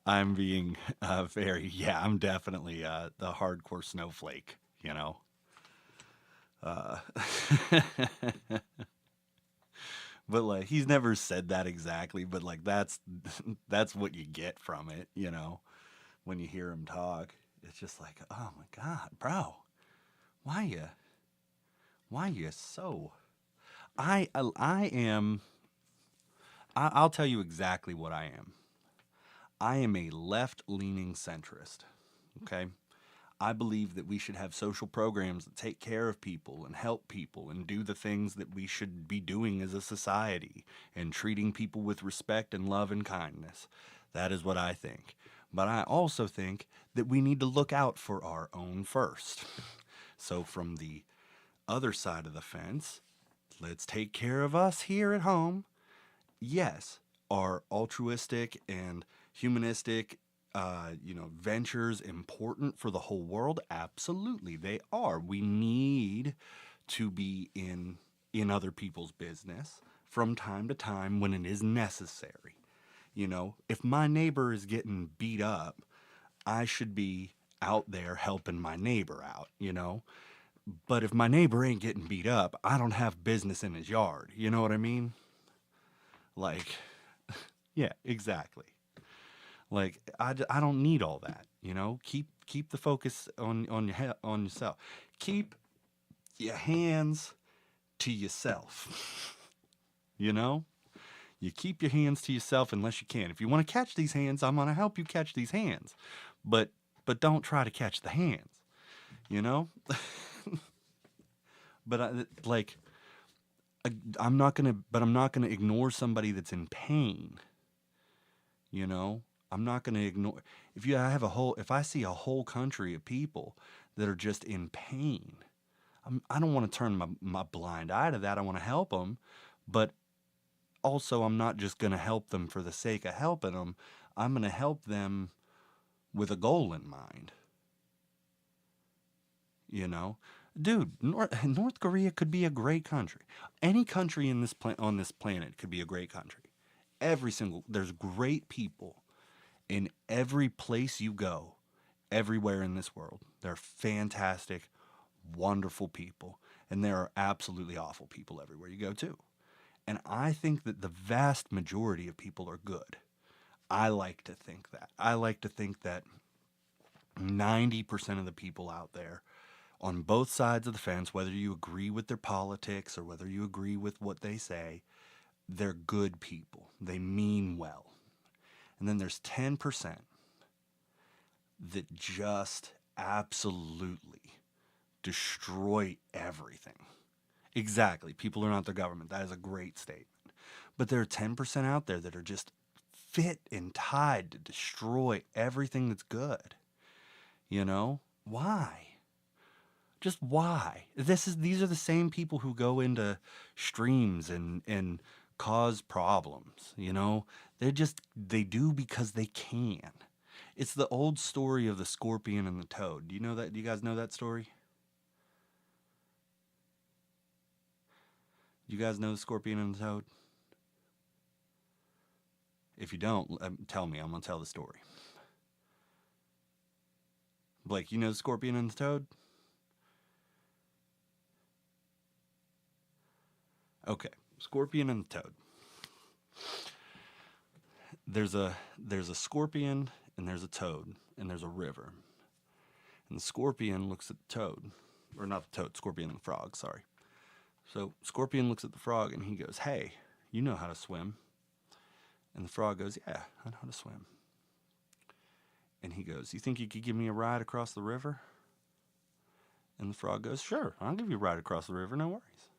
I'm being yeah, I'm definitely the hardcore snowflake, you know? Uh, but like, he's never said that exactly, but like, that's what you get from it, when you hear him talk. It's just like, oh my God, bro, why you, why you so, I am, I'll tell you exactly what I am. I am a left leaning centrist. Okay. I believe that we should have social programs that take care of people and help people and do the things that we should be doing as a society and treating people with respect and love and kindness. That is what I think. But I also think that we need to look out for our own first. So, from the other side of the fence, let's take care of us here at home. Yes, are altruistic and humanistic, ventures important for the whole world? Absolutely, they are. We need to be in other people's business from time to time when it is necessary. If my neighbor is getting beat up, I should be out there helping my neighbor out. But if my neighbor ain't getting beat up, I don't have business in his yard. You know what I mean? Like, yeah, exactly. Like, I don't need all that. Keep the focus on yourself. Keep your hands to yourself. You know, you keep your hands to yourself unless you can. If you want to catch these hands, I'm gonna help you catch these hands, but don't try to catch the hands. You know, but I'm not gonna ignore somebody that's in pain. You know, I'm not going to ignore if I see a whole country of people that are just in pain. I don't want to turn my blind eye to that. I want to help them, but also I'm not just going to help them for the sake of helping them. I'm going to help them with a goal in mind. You know, dude, North Korea could be a great country. Any country on this planet could be a great country. There's great people in every place you go, everywhere in this world. They're fantastic, wonderful people. And there are absolutely awful people everywhere you go, too. And I think that the vast majority of people are good. I like to think that. I like to think that 90% of the people out there on both sides of the fence, whether you agree with their politics or whether you agree with what they say, they're good people. They mean well. And then there's 10% that just absolutely destroy everything. Exactly. People are not the government. That is a great statement. But there are 10% out there that are just fit and tied to destroy everything that's good. Why? Just why? These are the same people who go into streams and cause problems. They do because they can. It's the old story of the scorpion and the toad. Do you guys know that story? You guys know the scorpion and the toad? If you don't, tell me. I'm going to tell the story. Blake, you know the scorpion and the toad? Okay, scorpion and the toad. There's a scorpion and there's a toad and there's a river. And the scorpion looks at the toad, or not the toad, scorpion and the frog, sorry. So scorpion looks at the frog and he goes, "Hey, you know how to swim." And the frog goes, "Yeah, I know how to swim." And he goes, "You think you could give me a ride across the river?" And the frog goes, "Sure, I'll give you a ride across the river, no worries."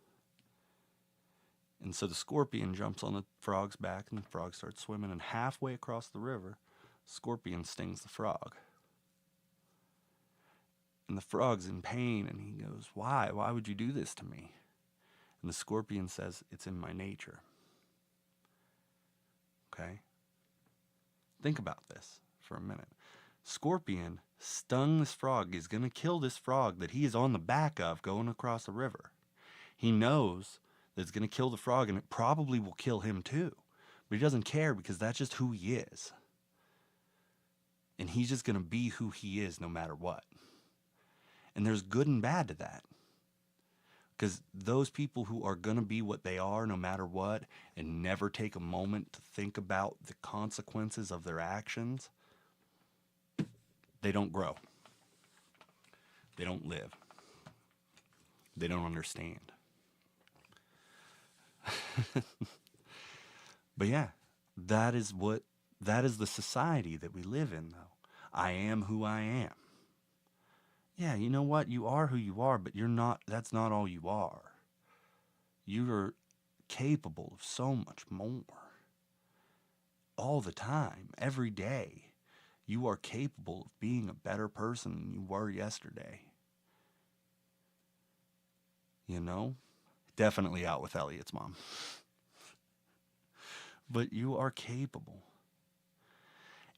And so the scorpion jumps on the frog's back, and the frog starts swimming, and halfway across the river, scorpion stings the frog. And the frog's in pain, and he goes, "Why? Why would you do this to me?" And the scorpion says, "It's in my nature." Okay? Think about this for a minute. Scorpion stung this frog. He's going to kill this frog that he is on the back of going across the river. He knows that it's going to kill the frog, and it probably will kill him too. But he doesn't care because that's just who he is. And he's just going to be who he is no matter what. And there's good and bad to that. Because those people who are going to be what they are no matter what and never take a moment to think about the consequences of their actions, they don't grow. They don't live. They don't understand. But yeah, that is the society that we live in, though. I am who I am. Yeah, you know what? You are who you are, but that's not all you are. You're capable of so much more. All the time, every day, you are capable of being a better person than you were yesterday. You know? Definitely out with Elliot's mom. But you are capable.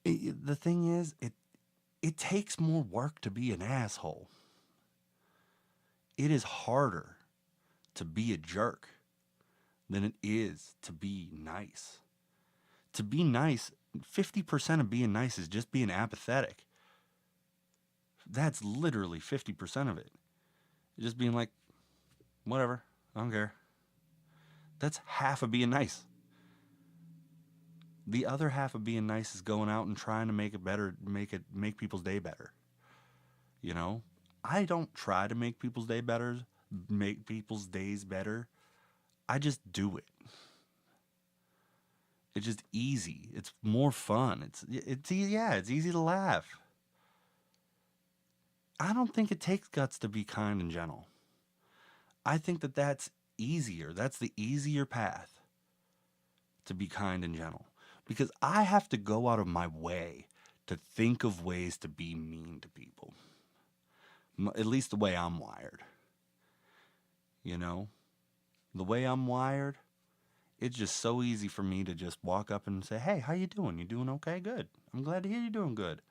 The thing is, it takes more work to be an asshole. It is harder to be a jerk than it is to be nice. To be nice, 50% of being nice is just being apathetic. That's literally 50% of it. Just being like, whatever, I don't care. That's half of being nice. The other half of being nice is going out and trying to make it better, make people's day better. You know, I don't try to make people's days better. I just do it. It's just easy. It's more fun. It's easy. Yeah, it's easy to laugh. I don't think it takes guts to be kind and gentle. I think that's easier. That's the easier path to be kind and gentle. Because I have to go out of my way to think of ways to be mean to people. At least the way I'm wired. You know? The way I'm wired, it's just so easy for me to just walk up and say, "Hey, how you doing? You doing okay? Good. I'm glad to hear you're doing good.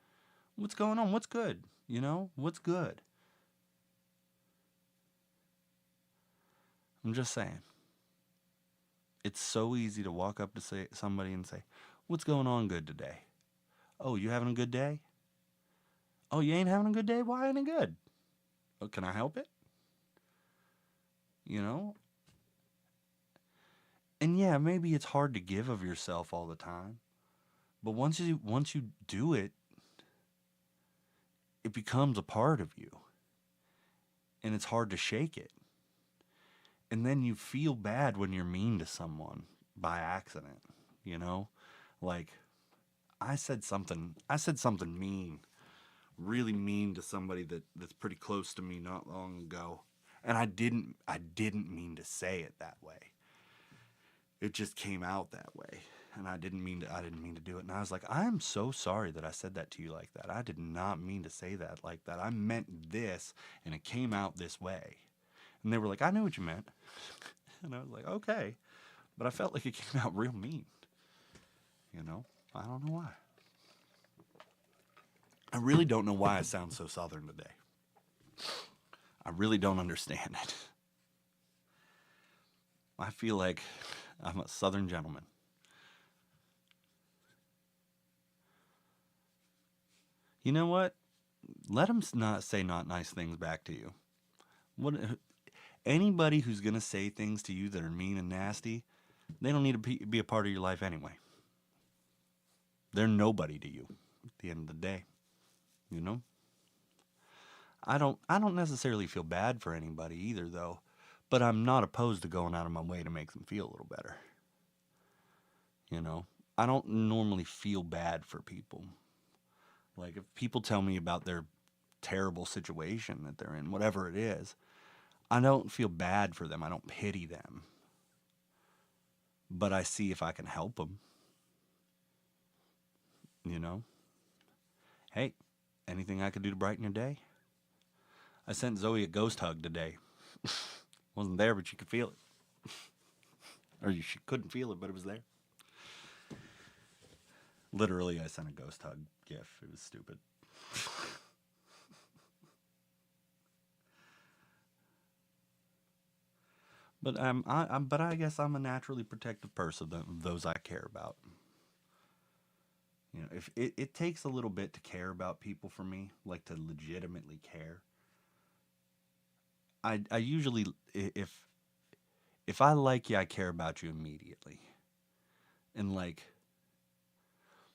What's going on? What's good? You know? What's good?" I'm just saying. It's so easy to walk up to somebody and say, "What's going on good today? Oh, you having a good day? Oh, you ain't having a good day? Why ain't it good? Oh, can I help it?" You know? And yeah, maybe it's hard to give of yourself all the time. But once you do it, it becomes a part of you. And it's hard to shake it. And then you feel bad when you're mean to someone by accident, you know? Like, I said something mean, really mean to somebody that's pretty close to me not long ago. And I didn't mean to say it that way. It just came out that way. And I didn't mean to do it. And I was like, "I am so sorry that I said that to you like that. I did not mean to say that like that. I meant this, and it came out this way." And they were like, "I knew what you meant." And I was like, "Okay." But I felt like it came out real mean. You know? I don't know why. I really don't know why I sound so Southern today. I really don't understand it. I feel like I'm a Southern gentleman. You know what? Let them not say not nice things back to you. Anybody who's going to say things to you that are mean and nasty, they don't need to be a part of your life anyway. They're nobody to you at the end of the day. You know? I don't necessarily feel bad for anybody either, though. But I'm not opposed to going out of my way to make them feel a little better. You know? I don't normally feel bad for people. Like, if people tell me about their terrible situation that they're in, whatever it is, I don't feel bad for them. I don't pity them. but I see if I can help them. You know, hey, anything I could do to brighten your day? I sent Zoe a ghost hug today. Wasn't there, but you could feel it. Or she couldn't feel it, but it was there. Literally, I sent a ghost hug gif. It was stupid. But I guess I'm a naturally protective person of those I care about. You know, if it takes a little bit to care about people for me, like to legitimately care. I usually if I like you, I care about you immediately. And like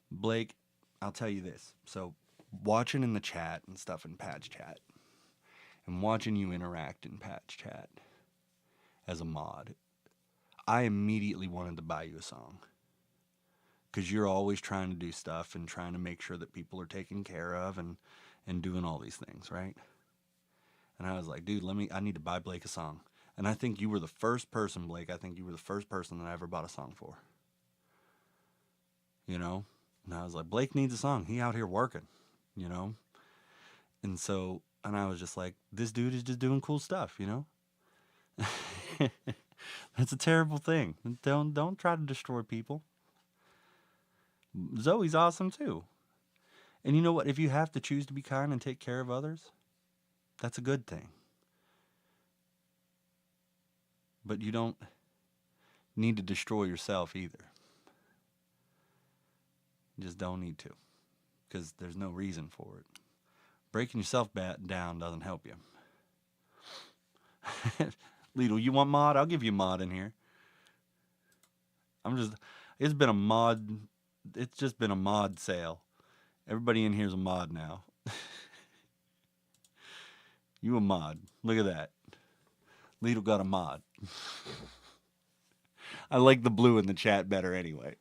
Blake, I'll tell you this. So watching in the chat and stuff in Patch Chat, and watching you interact in Patch Chat as a mod, I immediately wanted to buy you a song. Because you're always trying to do stuff and trying to make sure that people are taken care of and doing all these things, right? And I was like, dude, I need to buy Blake a song. And I think you were the first person, Blake. I think you were the first person that I ever bought a song for. You know? And I was like, Blake needs a song. He out here working, you know? And so, and I was just like, this dude is just doing cool stuff, you know? That's a terrible thing. Don't try to destroy people. Zoe's awesome too. And you know what? If you have to choose to be kind and take care of others, that's a good thing. But you don't need to destroy yourself either. You just don't need to. Because there's no reason for it. Breaking yourself down doesn't help you. Lidl, you want mod? I'll give you mod in here. It's been a mod, it's just been a mod sale. Everybody in here is a mod now. You a mod. Look at that. Lidl got a mod. I like the blue in the chat better anyway.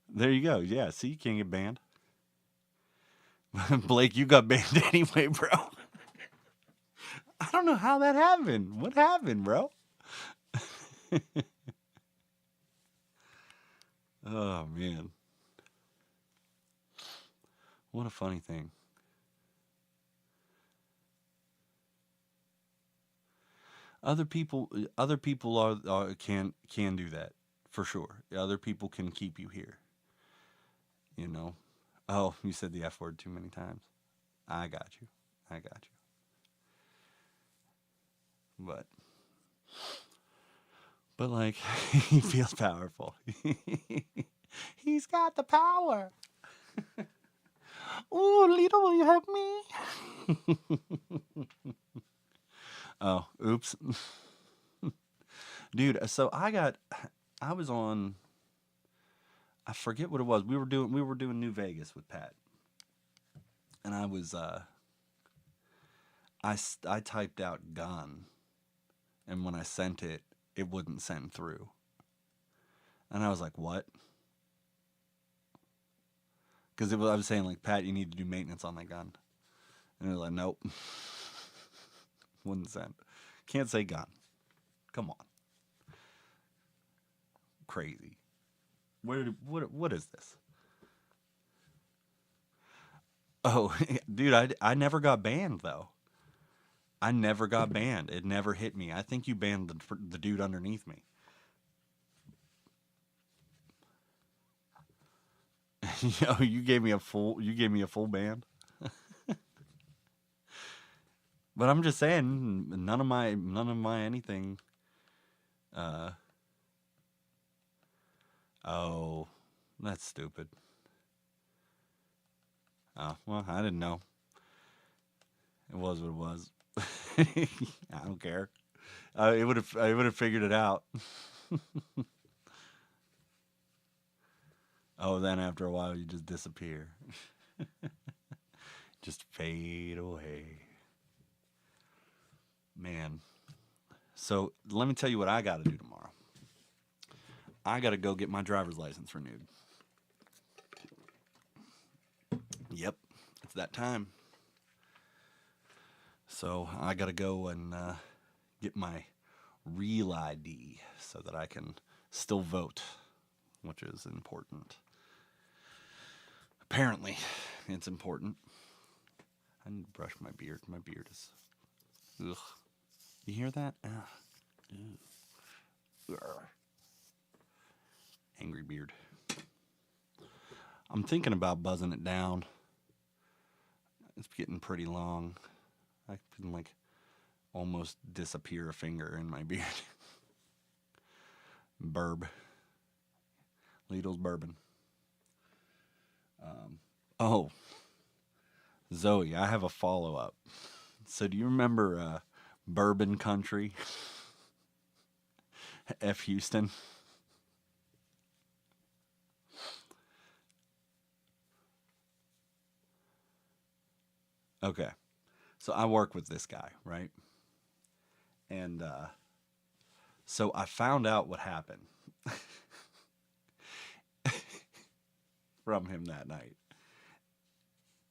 There you go. Yeah, see, you can't get banned. Blake, you got banned anyway, bro. I don't know how that happened. What happened, bro? Oh, man. What a funny thing. Other people can do that for sure. Other people can keep you here. You know. Oh, you said the F word too many times. I got you. But like he feels powerful. He's got the power. Ooh, Lito, will you help me? Oh, oops. Dude, so I was on, I forget what it was. We were doing New Vegas with Pat. And I was I typed out gun, and when I sent it, it wouldn't send through. And I was like, what? Because I was saying, like, Pat, you need to do maintenance on that gun. And it was like, nope. Wouldn't send. Can't say gun. Come on. Crazy. What is this? Oh, dude, I never got banned, though. I never got banned. It never hit me. I think you banned the dude underneath me. Yo, you gave me a full ban. But I'm just saying, none of my anything. Oh, that's stupid. Oh, well, I didn't know. It was what it was. I don't care. I would have figured it out. Oh, then after a while you just disappear. Just fade away. Man. So let me tell you what I got to do tomorrow. I got to go get my driver's license renewed. Yep, it's that time. So I gotta go and get my real ID so that I can still vote, which is important. Apparently, it's important. I need to brush my beard. My beard is. Ugh. You hear that? Angry beard. I'm thinking about buzzing it down. It's getting pretty long. I can like almost disappear a finger in my beard. Burb. Lidl's bourbon. Oh, Zoe, I have a follow up. So, do you remember Bourbon Country? F. Houston? Okay. So, I work with this guy, right? And so I found out what happened from him that night.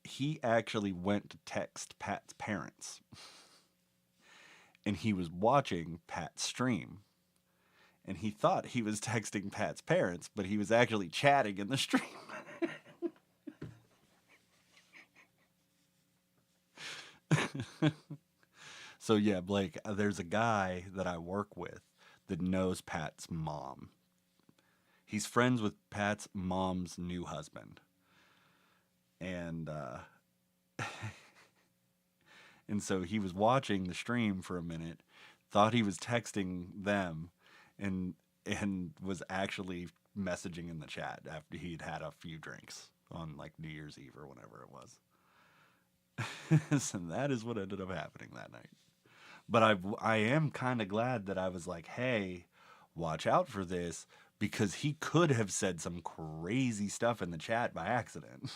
He actually went to text Pat's parents. And he was watching Pat's stream. And he thought he was texting Pat's parents, but he was actually chatting in the stream. So yeah, Blake, there's a guy that I work with that knows Pat's mom. He's friends with Pat's mom's new husband. And and so he was watching the stream for a minute, thought he was texting them, and was actually messaging in the chat after he'd had a few drinks on like New Year's Eve or whenever it was. And that is what ended up happening that night. But I am kind of glad that I was like, hey, watch out for this, because he could have said some crazy stuff in the chat by accident.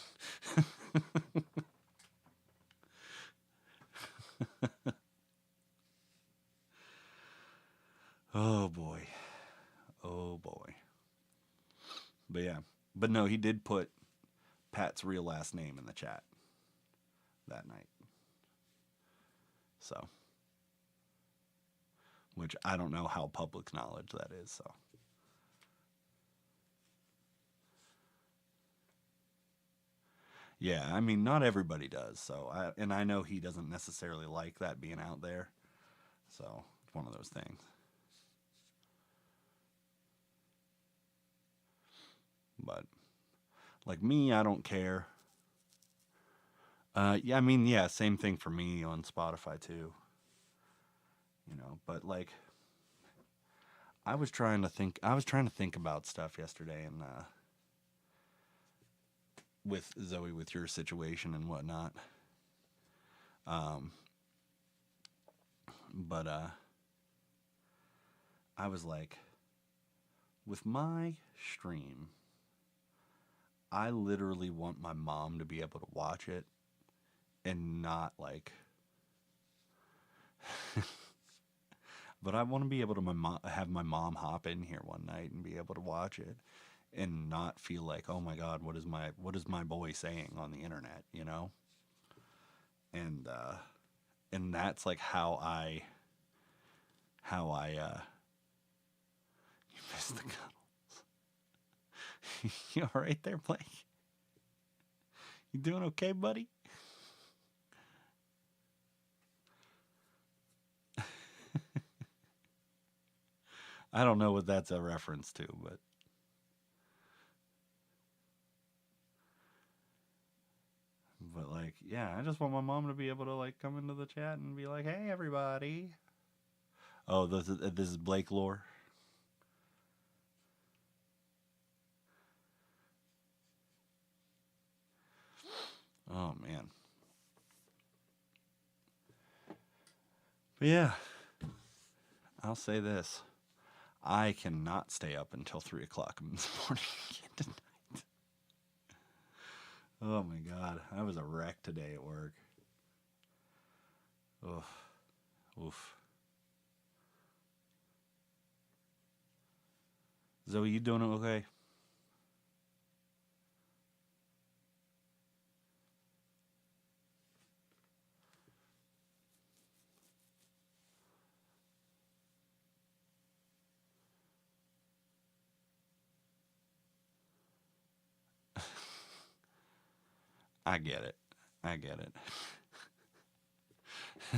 Oh boy. Oh boy. But yeah. But no, he did put Pat's real last name in the chat that night. So, which I don't know how public knowledge that is, so. Yeah, I mean, not everybody does, so and I know he doesn't necessarily like that being out there. So, it's one of those things. But like me, I don't care. Yeah, I mean, yeah, same thing for me on Spotify too. But like I was trying to think about stuff yesterday, and with Zoe, with your situation and whatnot. But I was like, with my stream, I literally want my mom to be able to watch it and not like. But I want to be able to have my mom hop in here one night and be able to watch it and not feel like, oh my God, what is my boy saying on the internet, And that's like how I you missed the cuddles. You all right there, Blake? You doing okay, buddy? I don't know what that's a reference to, but like, yeah, I just want my mom to be able to like come into the chat and be like, "Hey, everybody." Oh, this is Blake lore. Oh man. But yeah, I'll say this: I cannot stay up until 3 o'clock in the morning again tonight. Oh my God, I was a wreck today at work. Oof, oof. Zoe, you doing okay? I get it. I get it.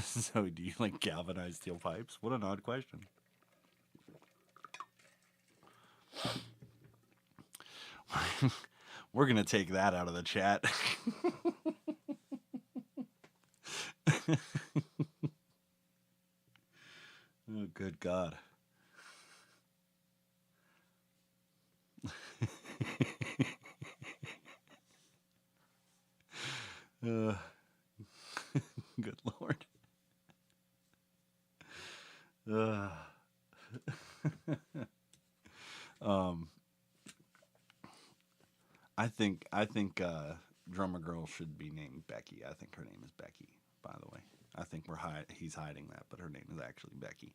So, do you like galvanized steel pipes? What an odd question. We're going to take that out of the chat. Oh, good God. uh, good Lord. Um, I think drummer girl should be named Becky. I think her name is Becky. By the way, I think he's hiding that, but her name is actually Becky.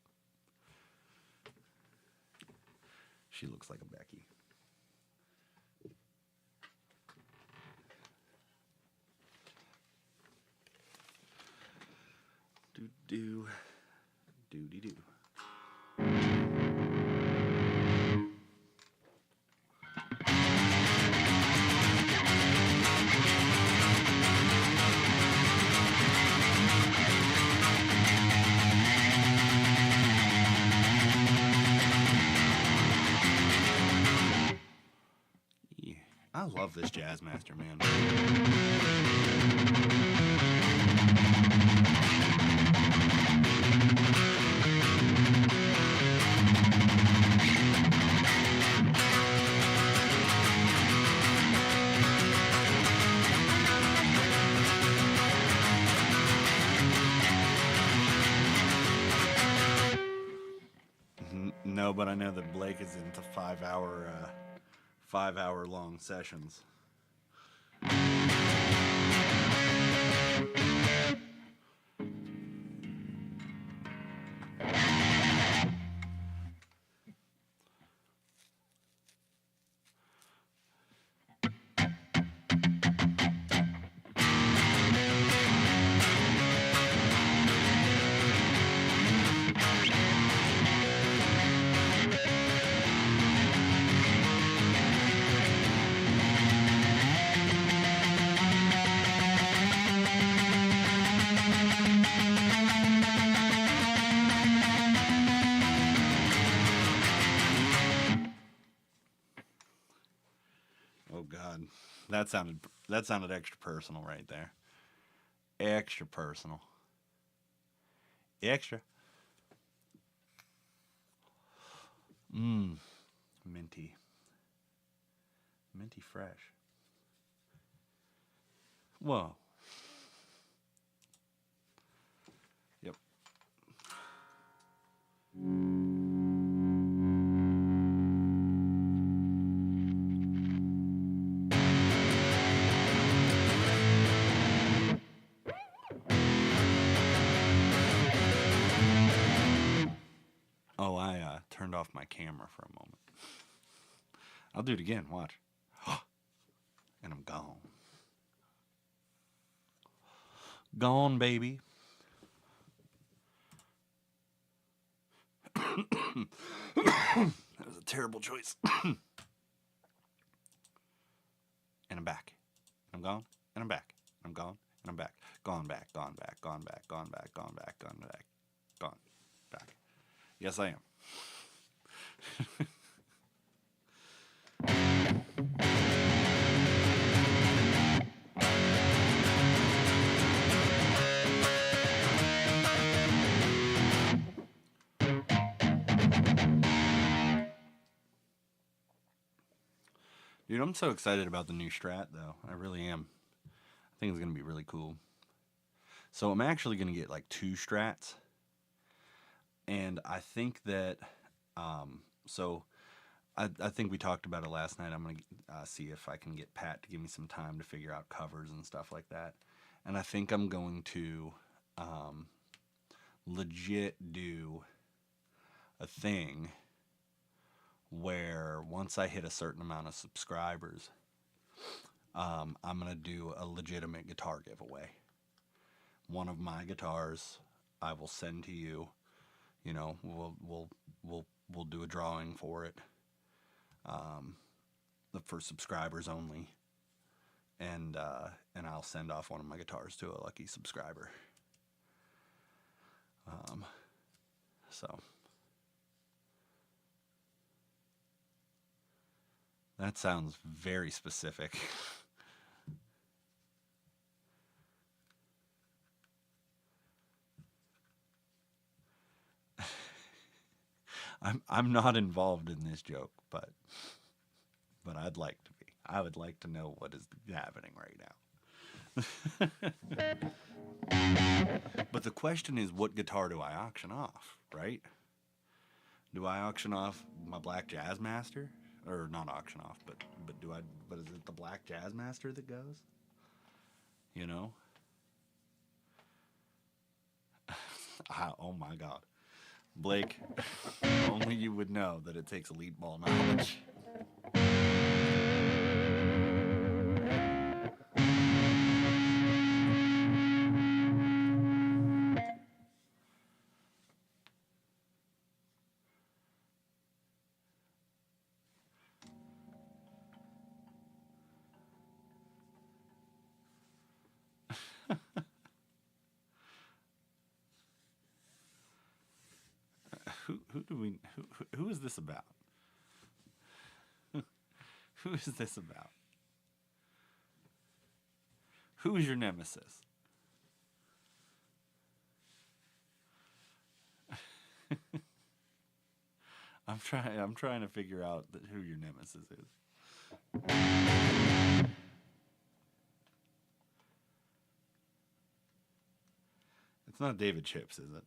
She looks like a Becky. Do do do dee do. Yeah, I love this Jazzmaster, man. No, but I know that Blake is into 5 hour long sessions. Oh God, that sounded extra personal right there. Extra personal. Extra. Mmm. Minty. Minty fresh. Whoa. Yep. Oh, I turned off my camera for a moment. I'll do it again. Watch. And I'm gone. Gone, baby. That was a terrible choice. And I'm back. I'm gone. And I'm back. I'm gone. And I'm back. Gone back. Gone back. Gone back. Gone back. Gone back. Gone back. Gone back. Yes, I am. Dude, I'm so excited about the new Strat, though. I really am. I think it's going to be really cool. So I'm actually going to get like 2 Strats. And I think that, so I think we talked about it last night. I'm going to see if I can get Pat to give me some time to figure out covers and stuff like that. And I think I'm going to legit do a thing where once I hit a certain amount of subscribers, I'm going to do a legitimate guitar giveaway. One of my guitars I will send to you. You know, we'll do a drawing for it. For subscribers only. and I'll send off one of my guitars to a lucky subscriber. So that sounds very specific. I'm not involved in this joke, but I'd like to be. I would like to know what is happening right now. But the question is, what guitar do I auction off, right? Do I auction off my Black Jazzmaster? Or not auction off, but is it the Black Jazzmaster that goes? You know? Oh my God. Blake, only you would know that it takes elite ball knowledge. Who is this about? Who is this about? Who is your nemesis? I'm trying to figure out who your nemesis is. It's not David Chips, is it?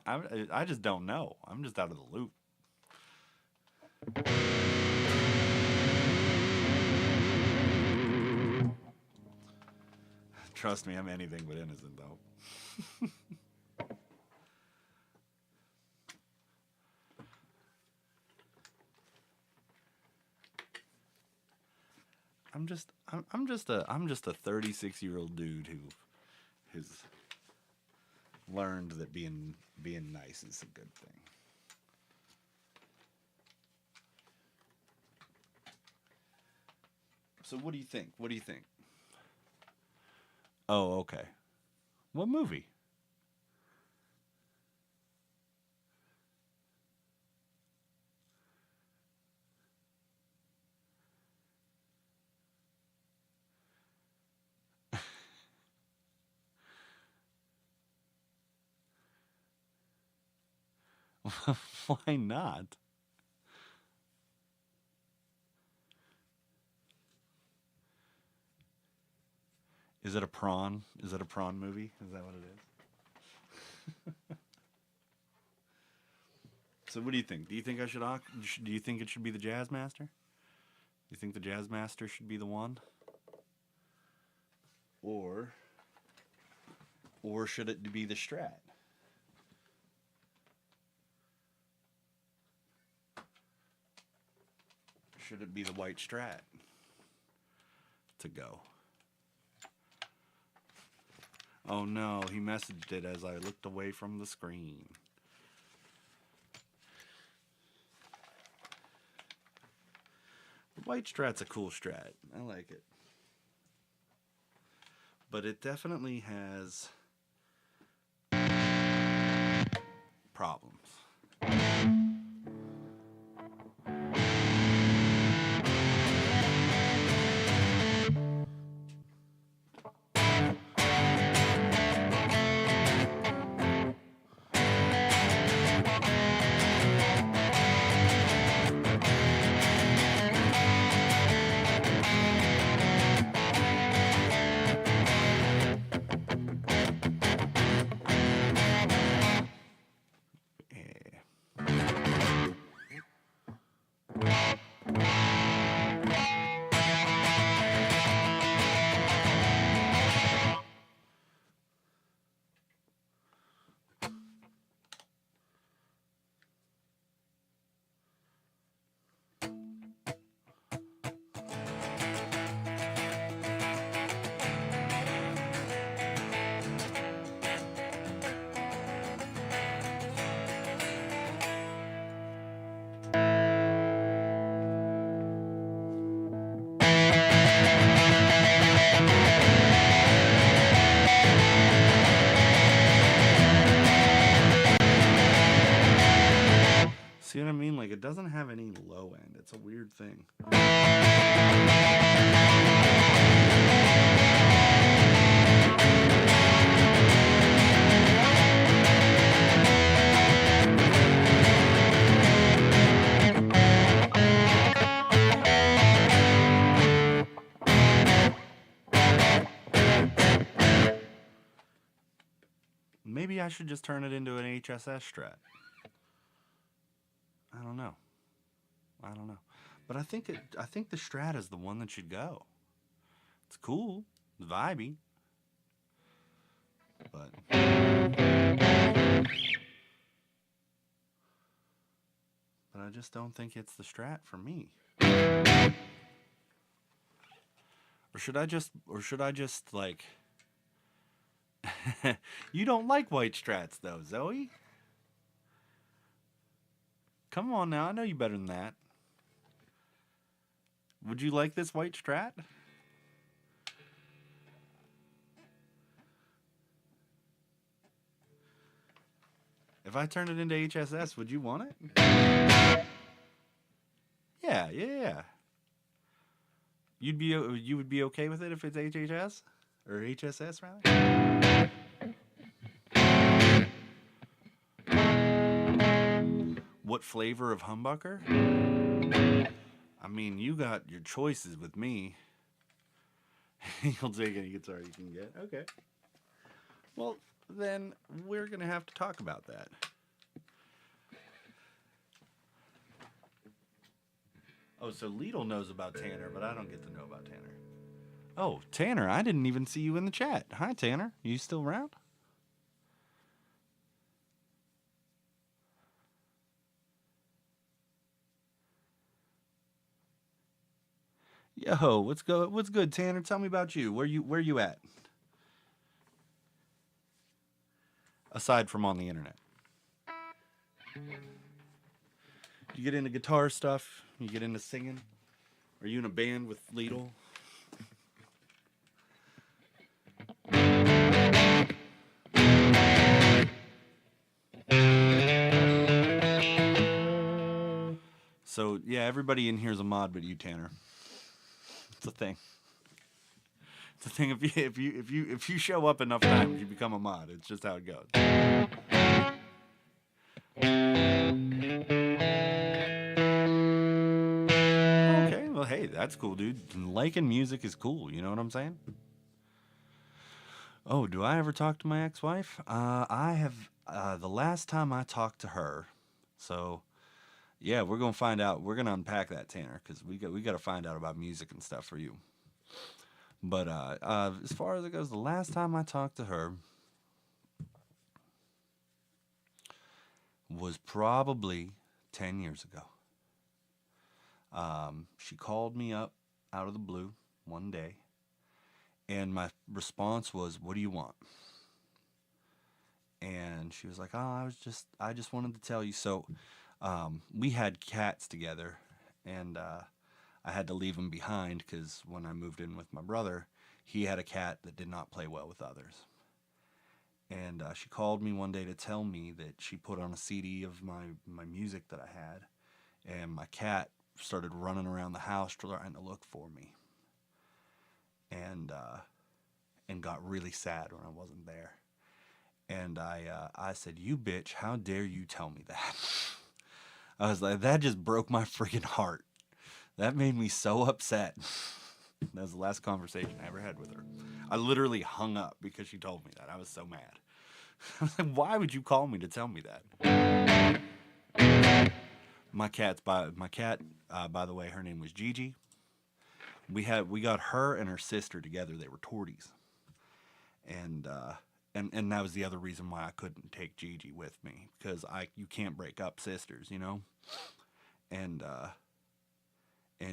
I just don't know. I'm just out of the loop. Trust me, I'm anything but innocent, though. I'm just a 36-year-old dude who has learned that being nice is a good thing. So what do you think? What do you think? Oh, okay. What movie? Why not? Is it a prawn? Is it a prawn movie? Is that what it is? So what do you think? Do you think I should do you think it should be the Jazzmaster? Do you think the Jazzmaster should be the one? Or should it be the Strat? Should it be the white Strat to go? Oh no, he messaged it as I looked away from the screen. The white Strat's a cool Strat. I like it. But it definitely has problems. doesn't have any low end. It's a weird thing. Maybe I should just turn it into an HSS Strat. I don't know. But I think the Strat is the one that should go. It's cool, it's vibey. But I just don't think it's the Strat for me. Or should I just like you don't like white Strats though, Zoe? Come on now, I know you better than that. Would you like this white Strat? If I turned it into HSS, would you want it? Yeah. You would be okay with it if it's HHS or HSS rather? What flavor of humbucker? I mean, you got your choices with me. You'll take any guitar you can get. Okay. Well, then we're going to have to talk about that. Oh, so Lidl knows about Tanner, but I don't get to know about Tanner. Oh, Tanner, I didn't even see you in the chat. Hi, Tanner. You still around? Yo, what's good, Tanner? Tell me about you. Where you at? Aside from on the internet. You get into guitar stuff? You get into singing? Are you in a band with Lidl? So yeah, everybody in here is a mod, but you, Tanner. It's a thing. It's a thing. If you show up enough times, you become a mod. It's just how it goes. Okay, well, hey, that's cool, dude. Liking music is cool. You know what I'm saying? Oh, do I ever talk to my ex-wife? I have. The last time I talked to her, so. Yeah, we're gonna find out. We're gonna unpack that, Tanner, because we got to find out about music and stuff for you. But as far as it goes, the last time I talked to her was probably 10 years ago. She called me up out of the blue one day, and my response was, "What do you want?" And she was like, "Oh, I just wanted to tell you so." We had cats together, and I had to leave him behind because when I moved in with my brother, he had a cat that did not play well with others. And she called me one day to tell me that she put on a CD of my music that I had, and my cat started running around the house trying to look for me. And got really sad when I wasn't there. And I said, "You bitch, how dare you tell me that?" I was like, that just broke my freaking heart. That made me so upset. That was the last conversation I ever had with her. I literally hung up because she told me that. I was so mad. I was like, why would you call me to tell me that? My cat, by the way, her name was Gigi. We got her and her sister together. They were torties. And that was the other reason why I couldn't take Gigi with me, because you can't break up sisters, you know. And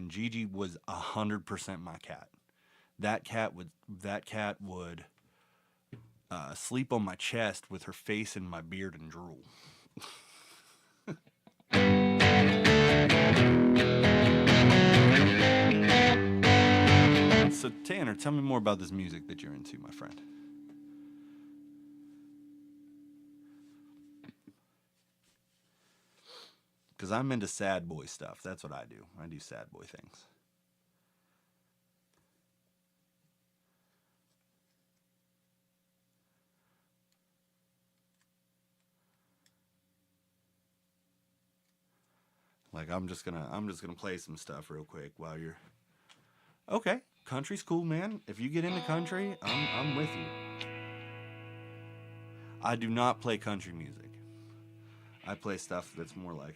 Gigi was 100% my cat. That cat would sleep on my chest with her face in my beard and drool. So Tanner, tell me more about this music that you're into, my friend. Because I'm into sad boy stuff. That's what I do. I do sad boy things. Like I'm just gonna play some stuff real quick while you're. Okay, country's cool, man. If you get into country, I'm with you. I do not play country music. I play stuff that's more like.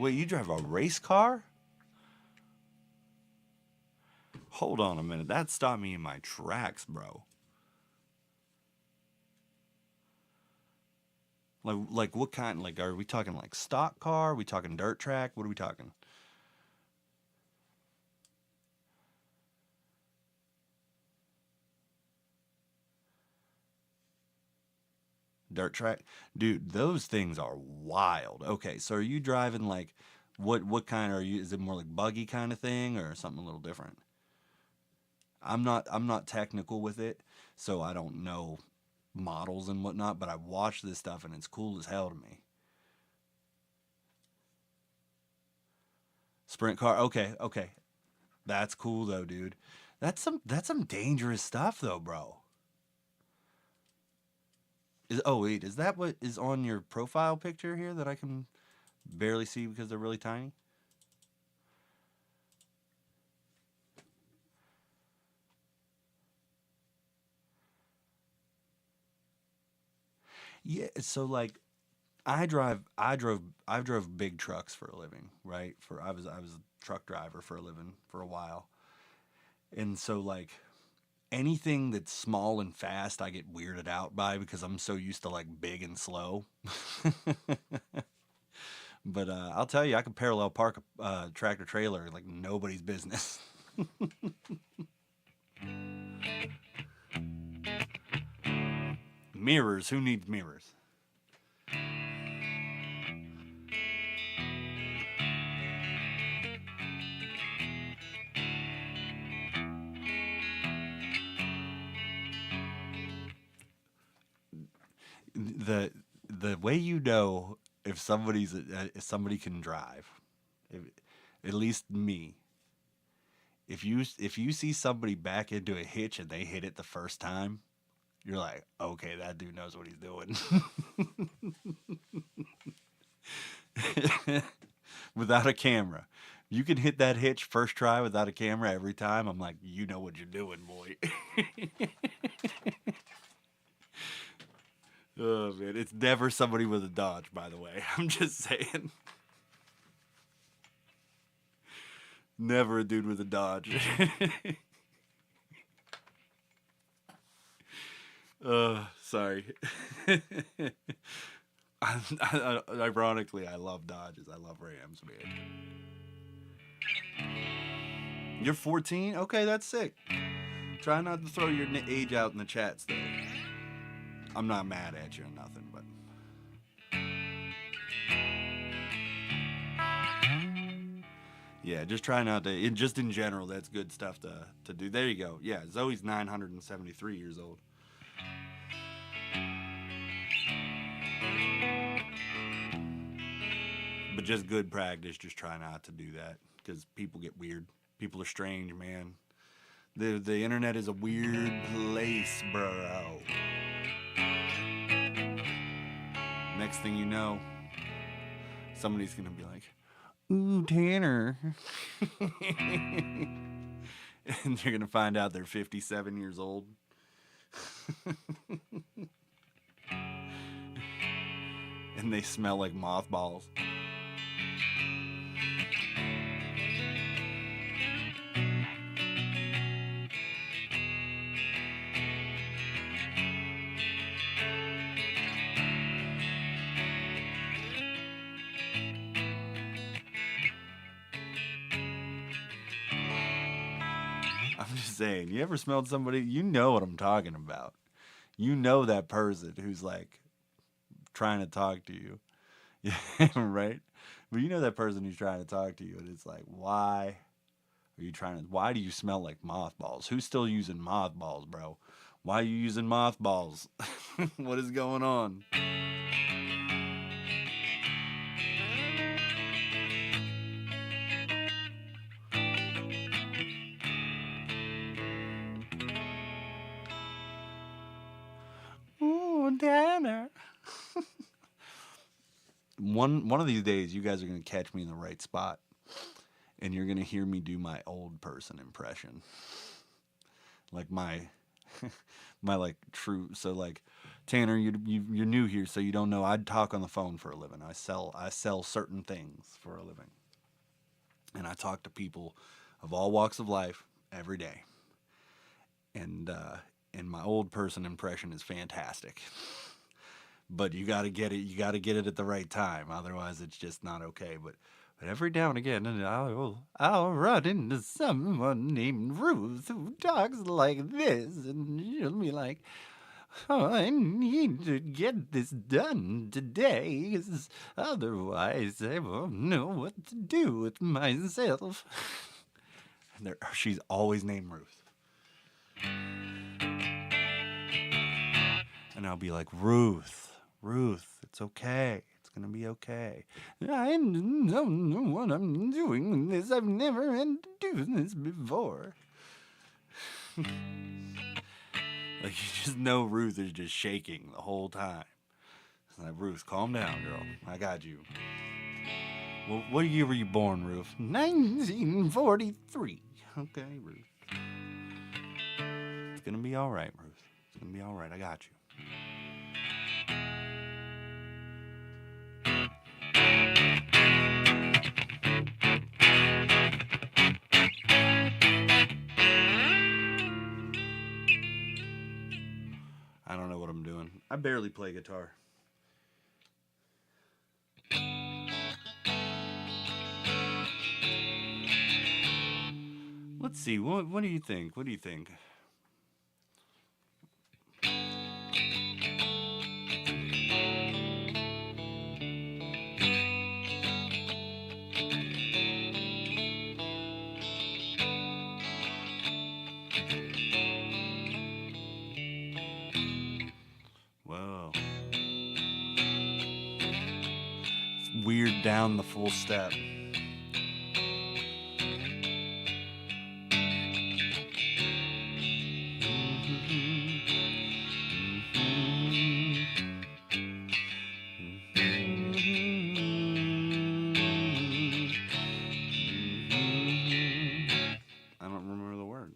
Wait, you drive a race car? Hold on a minute. That stopped me in my tracks, bro. Like what kind? Like, are we talking like stock car? Are we talking dirt track? What are we talking? Dirt track? Dude, those things are wild. Okay, so are you driving like what kind are you? Is it more like buggy kind of thing or something a little different? I'm not technical with it, so I don't know models and whatnot, but I watch this stuff and it's cool as hell to me. Sprint car, okay, okay. That's cool though, dude. That's some dangerous stuff though, bro. Oh wait, is that what is on your profile picture here that I can barely see because they're really tiny? Yeah, so like I drove big trucks for a living, right? For I was a truck driver for a living for a while. And so like anything that's small and fast I get weirded out by because I'm so used to like big and slow. But I'll tell you, I could parallel park a tractor trailer like nobody's business. Mirrors, who needs mirrors? the the way you know if somebody can drive, if, at least me, if you see somebody back into a hitch and they hit it the first time, you're like, okay, that dude knows what he's doing. Without a camera, you can hit that hitch first try without a camera every time. I'm like, you know what you're doing, boy. Oh man, it's never somebody with a Dodge, by the way. I'm just saying. Never a dude with a Dodge. Sorry. Ironically, I love Dodges. I love Rams, man. You're 14? Okay, that's sick. Try not to throw your age out in the chats, though. I'm not mad at you or nothing, but. Yeah, just try not to. Just in general, that's good stuff to do. There you go. Yeah, Zoe's 973 years old. But just good practice. Just try not to do that because people get weird. People are strange, man. The internet is a weird place, bro. Next thing you know, somebody's gonna be like, "Ooh, Tanner," and you're gonna find out they're 57 years old. And they smell like mothballs. I'm just saying, you ever smelled somebody, you know what I'm talking about. You know that person who's like trying to talk to you. Yeah, right? But you know that person who's trying to talk to you, and it's like, why are you trying to, why do you smell like mothballs? Who's still using mothballs, bro? Why are you using mothballs? What is going on? Ooh, Tanner. One of these days, you guys are gonna catch me in the right spot, and you're gonna hear me do my old person impression, like my like true. So like, Tanner, you're new here, so you don't know. I talk on the phone for a living. I sell certain things for a living, and I talk to people of all walks of life every day. And my old person impression is fantastic. But you got to get it. You got to get it at the right time. Otherwise, it's just not okay. But every now and again, I'll run into someone named Ruth who talks like this, and she'll be like, "Oh, I need to get this done today, 'cause otherwise I won't know what to do with myself." And she's always named Ruth, and I'll be like, "Ruth, Ruth, it's okay. It's gonna be okay. I don't know what I'm doing with this. I've never had to do this before." Like, you just know Ruth is just shaking the whole time. It's like, "Ruth, calm down, girl. I got you." Well, what year were you born, Ruth? 1943. Okay, Ruth. It's gonna be all right, Ruth. It's gonna be all right. I got you. I don't know what I'm doing. I barely play guitar. Let's see. What do you think? What do you think? Whoa. It's weird down the full step. I don't remember the words.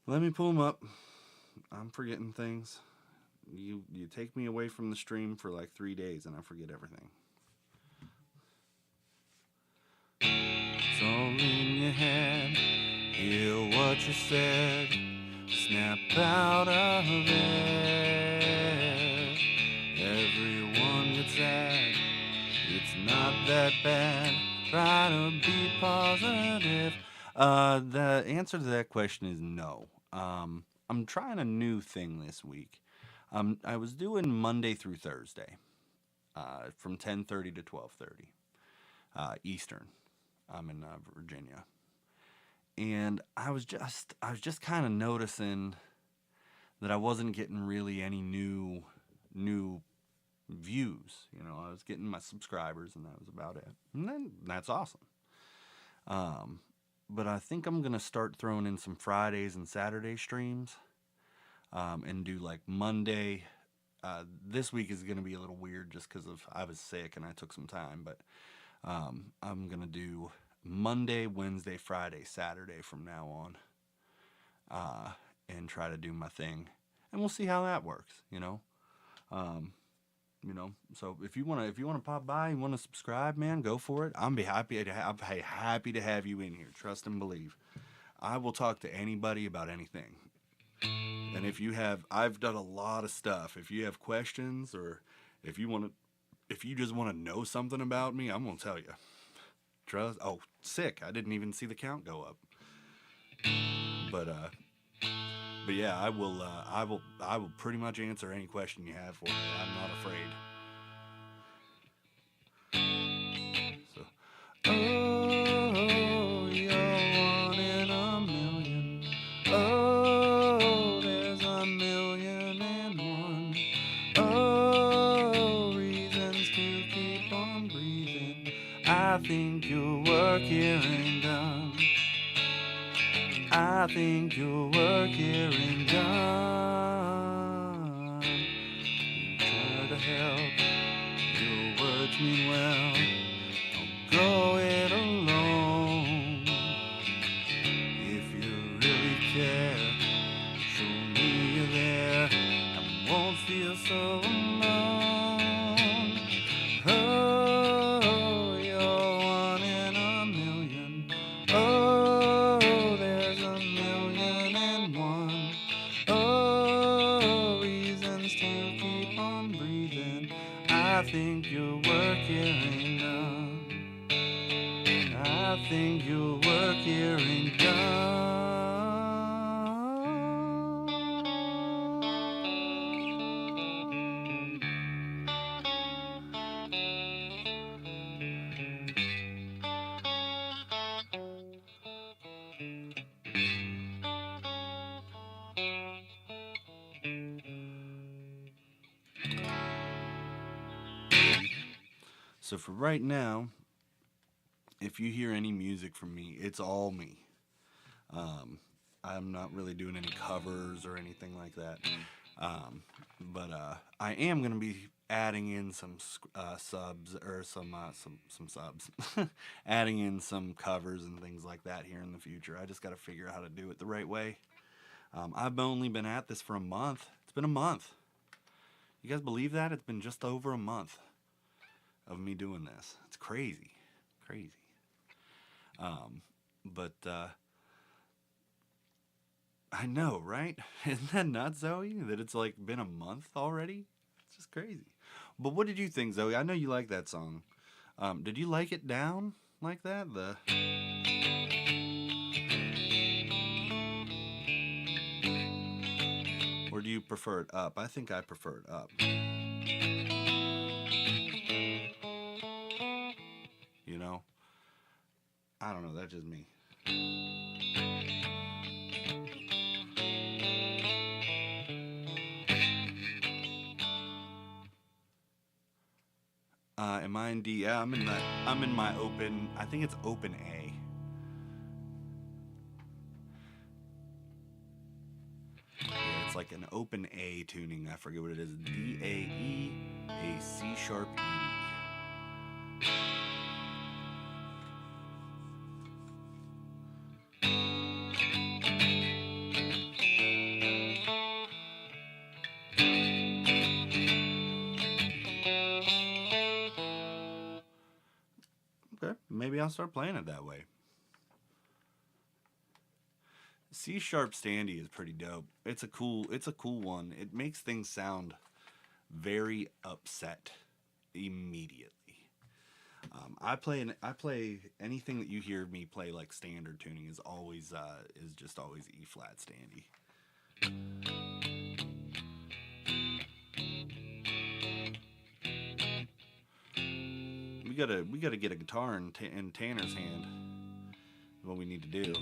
Let me pull them up. I'm forgetting things. You take me away from the stream for like 3 days and I forget everything. It's all in your head. Hear what you said. Snap out of it. Everyone gets sad. It's not that bad. Try to be positive. The answer to that question is no. I'm trying a new thing this week. I was doing Monday through Thursday, from 10:30 to 12:30 Eastern. I'm in Virginia, and I was just kind of noticing that I wasn't getting really any new views. I was getting my subscribers, and that was about it. And then that's awesome. Um, but I think I'm gonna start throwing in some Fridays and Saturday streams, and do like Monday. This week is gonna be a little weird just because of I was sick and I took some time, but I'm gonna do Monday, Wednesday, Friday, Saturday from now on, and try to do my thing, and we'll see how that works. Um, so if you wanna pop by, you wanna subscribe, man, go for it. I'm happy to have you in here. Trust and believe. I will talk to anybody about anything. And I've done a lot of stuff. If you have questions, or if you want to, if you just want to know something about me, I'm gonna tell you. Trust. Oh, sick! I didn't even see the count go up. But yeah, I will pretty much answer any question you have for me. I'm not afraid. So, oh, you're one in a million. Oh, there's a million and one. Oh, reasons to keep on breathing. I think your work here ain't done. I think your work here ain't done. You try to help, your words mean well. Don't go it alone. If you really care, show me you're there. I won't feel so alone. Oh, you're one in a million. Oh, there's a million and one. Oh, reasons to keep on breathing. I think your work here ain't done. I think your work here ain't done. So for right now, if you hear any music from me, it's all me. Um, I'm not really doing any covers or anything like that. But I am gonna be adding in some subs, or some subs, adding in some covers and things like that here in the future. I just got to figure out how to do it the right way. I've only been at this for a month. It's been a month. You guys believe that? It's been just over a month of me doing this. It's crazy, crazy. But I know, right? Isn't that nuts, Zoe? That it's like been a month already? It's just crazy. But what did you think, Zoe? I know you like that song. Did you like it down like that? Or do you prefer it up? I think I prefer it up. You know? I don't know, that's just me. Am I in D? Yeah, I'm in my open. I think it's open A. Yeah, it's like an open A tuning. I forget what it is. D A E, a C sharp E. Okay, maybe I'll start playing it that way. C sharp standy is pretty dope. It's a cool one. It makes things sound very upset immediately. I play anything that you hear me play like standard tuning is just always E flat standy. we gotta get a guitar in Tanner's hand. Is what we need to do.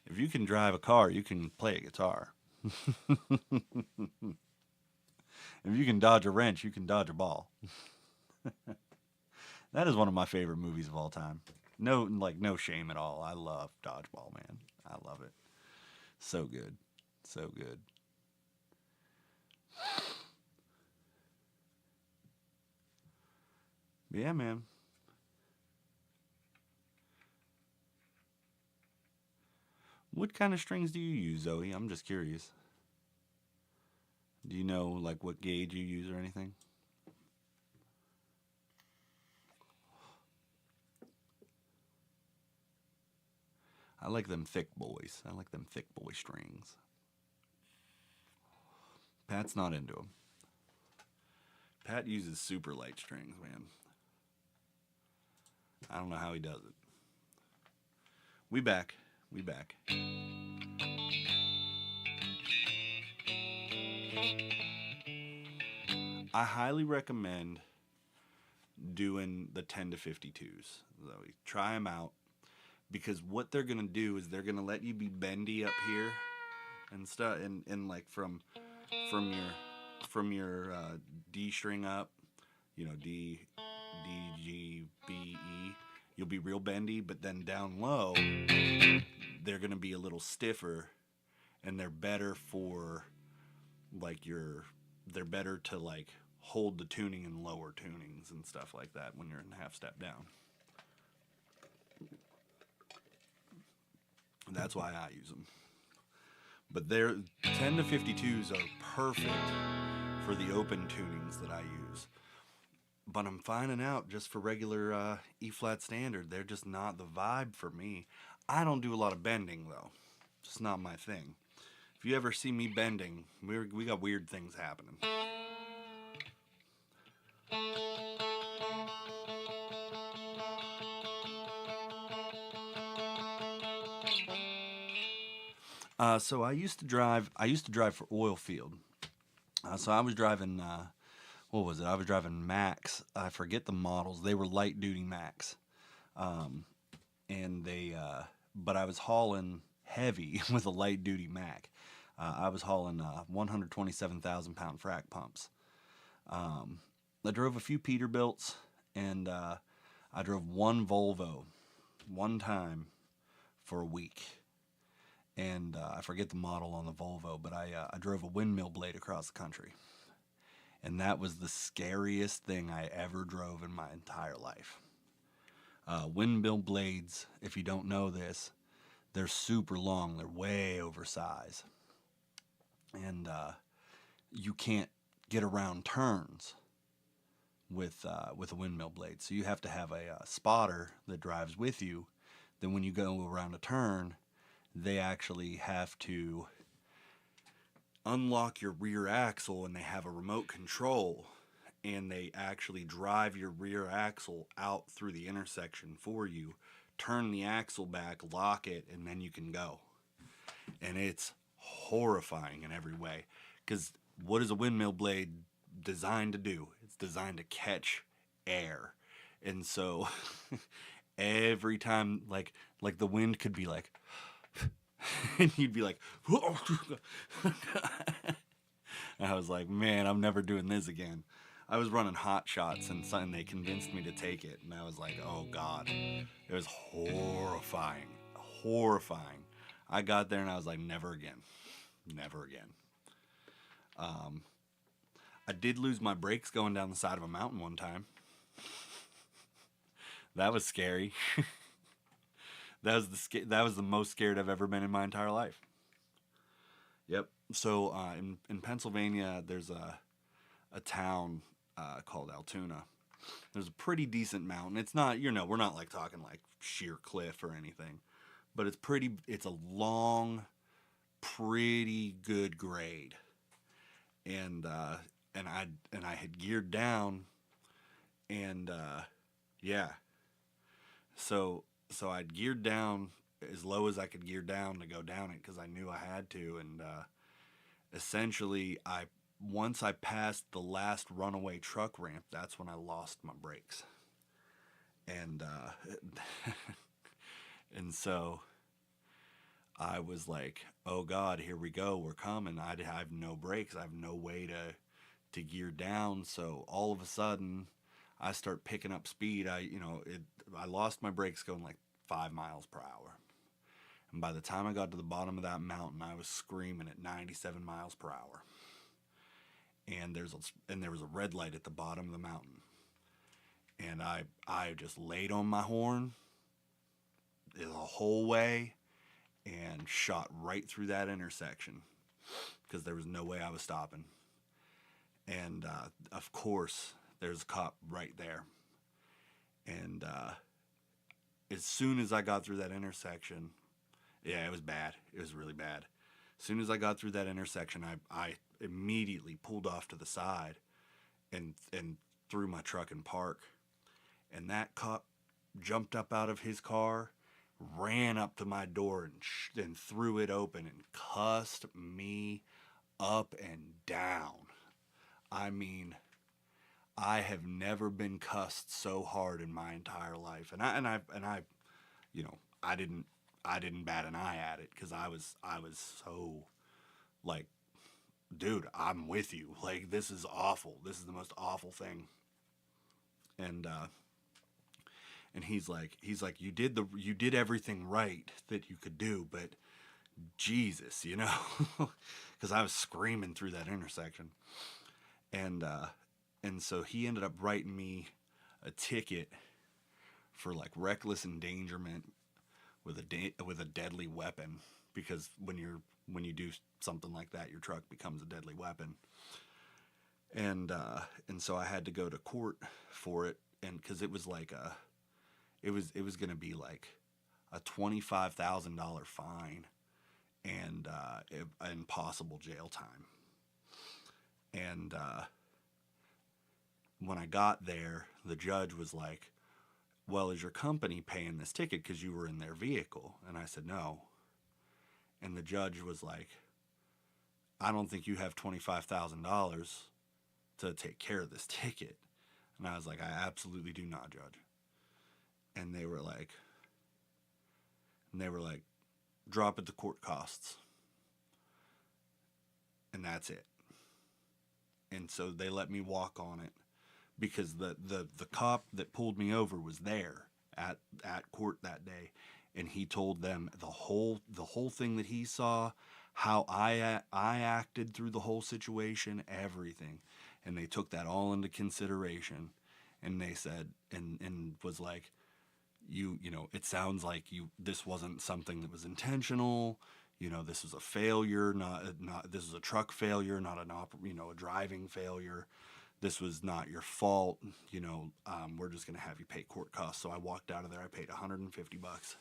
If you can drive a car, you can play a guitar. If you can dodge a wrench, you can dodge a ball. That is one of my favorite movies of all time. No shame at all. I love Dodgeball, man. I love it. So good. So good. But yeah, man. What kind of strings do you use, Zoe? I'm just curious. Do you know like what gauge you use or anything? I like them thick boys. I like them thick boy strings. Pat's not into them. Pat uses super light strings, man. I don't know how he does it. We back. We back. I highly recommend doing the 10 to 52s. Zoe, try them out because what they're gonna do is they're gonna let you be bendy up here and stuff, and like from your D string up, you know, D G B E. You'll be real bendy, but then down low, they're gonna be a little stiffer, and they're better for like they're better to like hold the tuning in lower tunings and stuff like that when you're in half step down. That's why I use them. But they're 10 to 52s are perfect for the open tunings that I use. But I'm finding out just for regular E flat standard, they're just not the vibe for me. I don't do a lot of bending though. Just not my thing. If you ever see me bending, we got weird things happening. So I used to drive. I used to drive for oil field. So I was driving. What was it? I was driving Max. I forget the models. They were light duty Max, and they. But I was hauling heavy with a light duty Mac. I was hauling 127,000 pound frac pumps. I drove a few Peterbilts, and I drove one Volvo one time for a week. And I forget the model on the Volvo, but I drove a windmill blade across the country. And that was the scariest thing I ever drove in my entire life. Windmill blades, if you don't know this, they're super long. They're way oversized. And you can't get around turns with a windmill blade. So you have to have a spotter that drives with you. Then when you go around a turn, they actually have to unlock your rear axle, and they have a remote control, and they actually drive your rear axle out through the intersection for you, turn the axle back, lock it, and then you can go. And it's horrifying in every way, because what is a windmill blade designed to do? It's designed to catch air. And so every time like the wind could be like and you'd be like, I was like, man, I'm never doing this again. I was running hot shots, and they convinced me to take it, and I was like, oh god, it was horrifying. I got there and I was like, never again. I did lose my brakes going down the side of a mountain one time. That was scary. That was the most scared I've ever been in my entire life. Yep. So in Pennsylvania, there's a town called Altoona. There's a pretty decent mountain. It's not, we're not like talking like sheer cliff or anything, but it's a long, pretty good grade. And I had geared down, and yeah. So so I'd geared down as low as I could gear down to go down it because I knew I had to. And essentially, once I passed the last runaway truck ramp, that's when I lost my brakes. And and so I was like, "Oh God, here we go. We're coming." I have no brakes. I have no way to gear down. So all of a sudden, I start picking up speed. I lost my brakes going like 5 miles per hour. And by the time I got to the bottom of that mountain, I was screaming at 97 miles per hour. And there was a red light at the bottom of the mountain. And I just laid on my horn the whole way and shot right through that intersection because there was no way I was stopping. And of course, there's a cop right there. And as soon as I got through that intersection, yeah, it was bad. It was really bad. As soon as I got through that intersection, I immediately pulled off to the side and threw my truck in park. And that cop jumped up out of his car, ran up to my door and threw it open and cussed me up and down. I mean, I have never been cussed so hard in my entire life. And I I didn't bat an eye at it because I was so like, dude, I'm with you. Like, this is awful. This is the most awful thing. And he's like, you did everything right that you could do, but Jesus, because I was screaming through that intersection. And so he ended up writing me a ticket for like reckless endangerment with a deadly weapon, because when you do something like that, your truck becomes a deadly weapon. And so I had to go to court for it, and because it was like it was going to be like a $25,000 fine and possible jail time. And when I got there, the judge was like, "Well, is your company paying this ticket because you were in their vehicle?" And I said, "No." And the judge was like, "I don't think you have $25,000 to take care of this ticket." And I was like, "I absolutely do not, Judge." And they were like, "Drop it to court costs." And that's it. And so they let me walk on it because the cop that pulled me over was there at court that day, and he told them the whole thing that he saw, how I acted through the whole situation, everything. And they took that all into consideration, and they said and was like, you know, it sounds like this wasn't something that was intentional. This was a failure, not this was a truck failure, not a driving failure. This was not your fault. We're just gonna have you pay court costs. So I walked out of there. I paid $150,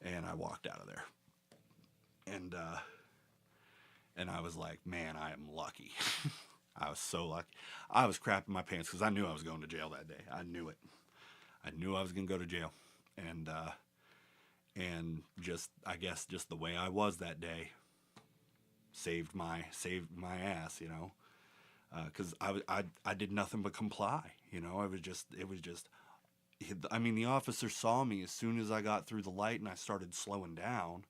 and I walked out of there. And I was like, man, I am lucky. I was so lucky. I was crapping my pants because I knew I was going to jail that day. I knew it. I knew I was gonna go to jail, and just, I guess, just the way I was that day saved my ass, because I did nothing but comply. It was just, I mean, the officer saw me as soon as I got through the light and I started slowing down.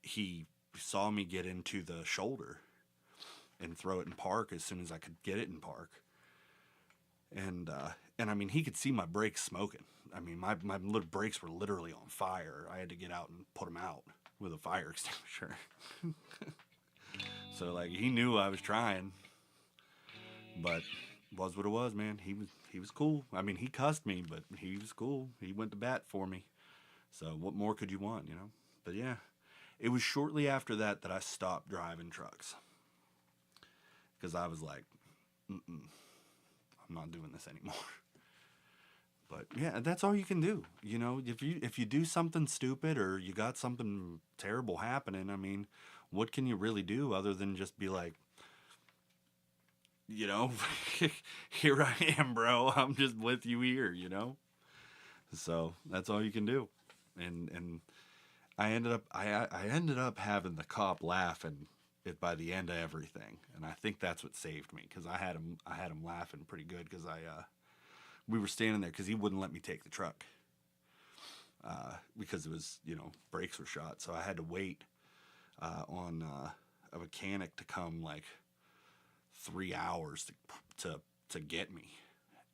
He saw me get into the shoulder and throw it in park as soon as I could get it in park. And I mean, he could see my brakes smoking. I mean, my little brakes were literally on fire. I had to get out and put them out with a fire extinguisher. So, like, he knew I was trying, but was what it was, man. He was cool. I mean, he cussed me, but he was cool. He went to bat for me. So what more could you want, But yeah, it was shortly after that I stopped driving trucks, because I was like, I'm not doing this anymore. But yeah, that's all you can do. If you do something stupid or you got something terrible happening, I mean, what can you really do other than just be like, here I am, bro. I'm just with you here, So that's all you can do. and I ended up having the cop laughing it by the end of everything, and I think that's what saved me because I had him laughing pretty good because we were standing there because he wouldn't let me take the truck because it was, brakes were shot, so I had to wait on a mechanic to come like 3 hours to get me,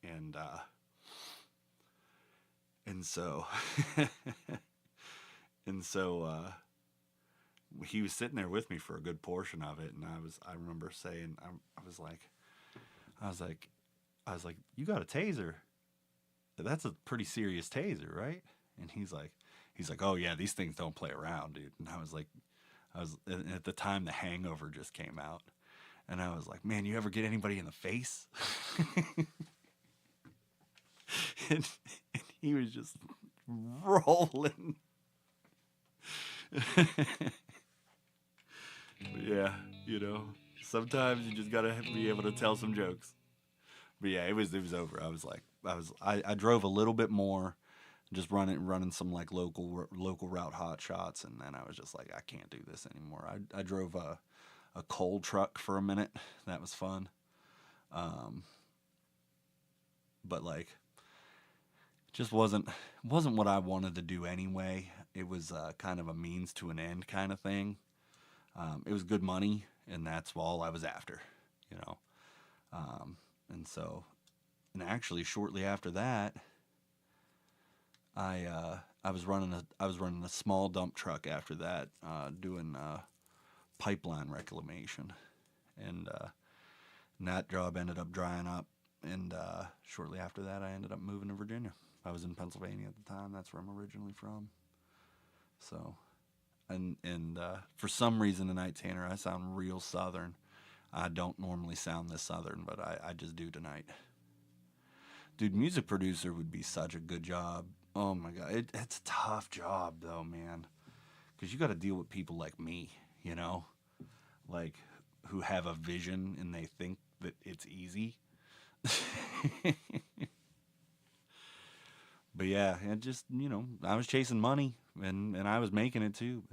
and and so and so he was sitting there with me for a good portion of it, and I remember saying I was like I was like I was like, you got a taser? That's a pretty serious taser, right? And he's like, oh yeah, these things don't play around, dude. And I was at the time the Hangover just came out, and I was like, man, you ever get anybody in the face? and, and he was just rolling. Yeah, you know, sometimes you just gotta be able to tell some jokes. But yeah, it was over. I drove a little bit more, just running some like local route hot shots, and then I was just like, I can't do this anymore. I drove a coal truck for a minute. That was fun. Um, but like, just wasn't what I wanted to do anyway. It was kind of a means to an end kind of thing. It was good money, and that's all I was after, you know. Um, and so, and actually, shortly after that, I was running a small dump truck after that, doing pipeline reclamation, and, uh, and that job ended up drying up. And shortly after that, I ended up moving to Virginia. I was in Pennsylvania at the time. That's where I'm originally from. So, and for some reason tonight, Tanner, I sound real Southern. I don't normally sound this Southern, but I just do tonight. Dude, music producer would be such a good job. Oh my god, it's a tough job though, man. Because you got to deal with people like me, you know, like who have a vision and they think that it's easy. But yeah, it just, I was chasing money, and I was making it too.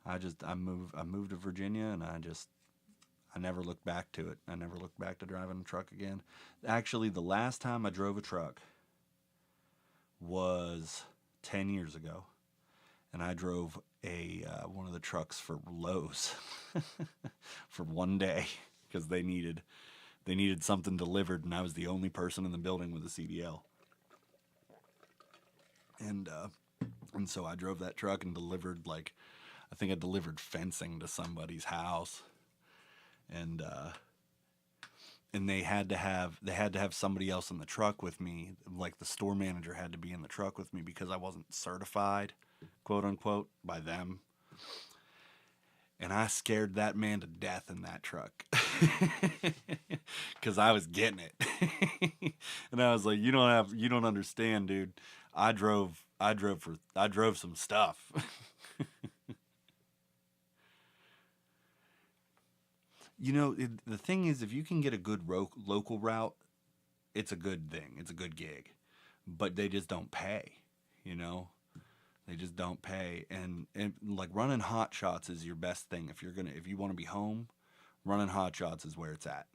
But I moved to Virginia, and I never looked back to it. I never looked back to driving a truck again. Actually, the last time I drove a truck was 10 years ago, and I drove a one of the trucks for Lowe's for one day because they needed something delivered, and I was the only person in the building with a CDL. And and so I drove that truck and delivered, like, I think I delivered fencing to somebody's house, and they had to have somebody else in the truck with me. Like the store manager had to be in the truck with me because I wasn't certified, quote unquote, by them. And I scared that man to death in that truck because I was getting it. And I was like, you don't understand, dude. I drove some stuff. The thing is, if you can get a good local route, it's a good thing. It's a good gig, but they just don't pay. You know, they just don't pay. And like running hot shots is your best thing if you want to be home. Running hot shots is where it's at.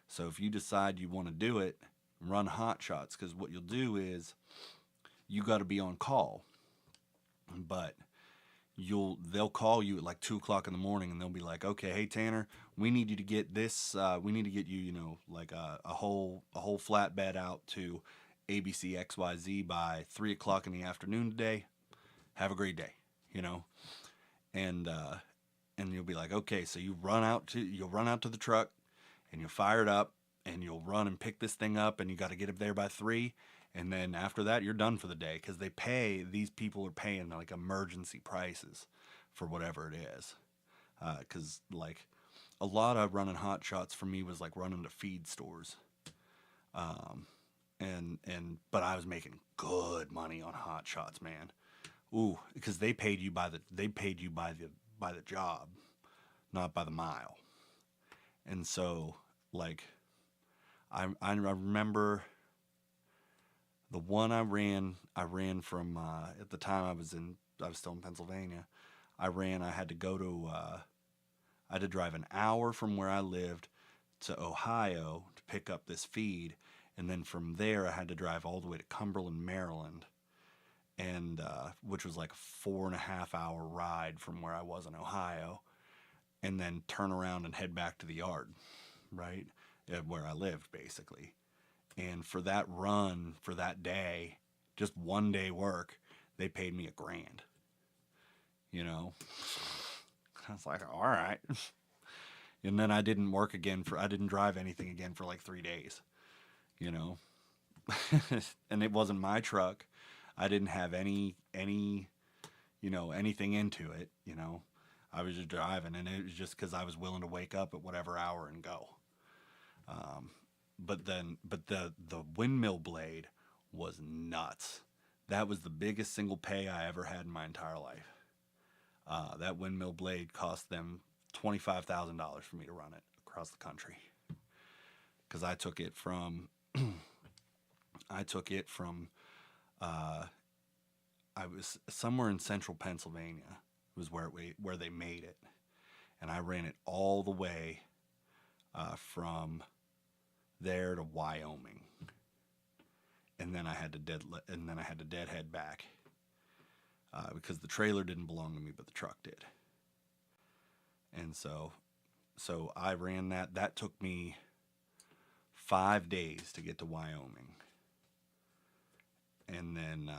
So if you decide you want to do it, run hot shots because what you'll do is you got to be on call, but they'll call you at like 2 o'clock in the morning and they'll be like, okay, hey Tanner, we need you to get this. We need to get you, like a whole flatbed out to ABC XYZ by 3 o'clock in the afternoon today. Have a great day, you know, and and you'll be like, okay, so you'll run out to the truck and you'll fire it up and you'll run and pick this thing up and you got to get it there by 3. And then after that, you're done for the day because these people are paying like emergency prices for whatever it is. Because like a lot of running hot shots for me was like running to feed stores. Um, but I was making good money on hot shots, man. Ooh, because they paid you by the job, not by the mile. And so like I remember The one I ran from at the time I was still in Pennsylvania. I had to go to I had to drive an hour from where I lived to Ohio to pick up this feed, and then from there I had to drive all the way to Cumberland, Maryland, and which was like a 4.5 hour ride from where I was in Ohio, and then turn around and head back to the yard, right, where I lived basically. And for that run, for that day, just one day work, they paid me $1,000. You know, I was like, all right. And then I didn't I didn't drive anything again for like 3 days. You know, and it wasn't my truck. I didn't have anything into it. I was just driving, and it was just because I was willing to wake up at whatever hour and go. Um, but the windmill blade was nuts. That was the biggest single pay I ever had in my entire life. That windmill blade cost them $25,000 for me to run it across the country, because I took it from I was somewhere in central Pennsylvania was where they made it, and I ran it all the way from there to Wyoming, and then I had to deadhead back because the trailer didn't belong to me, but the truck did. And so I ran that. That took me 5 days to get to Wyoming, and then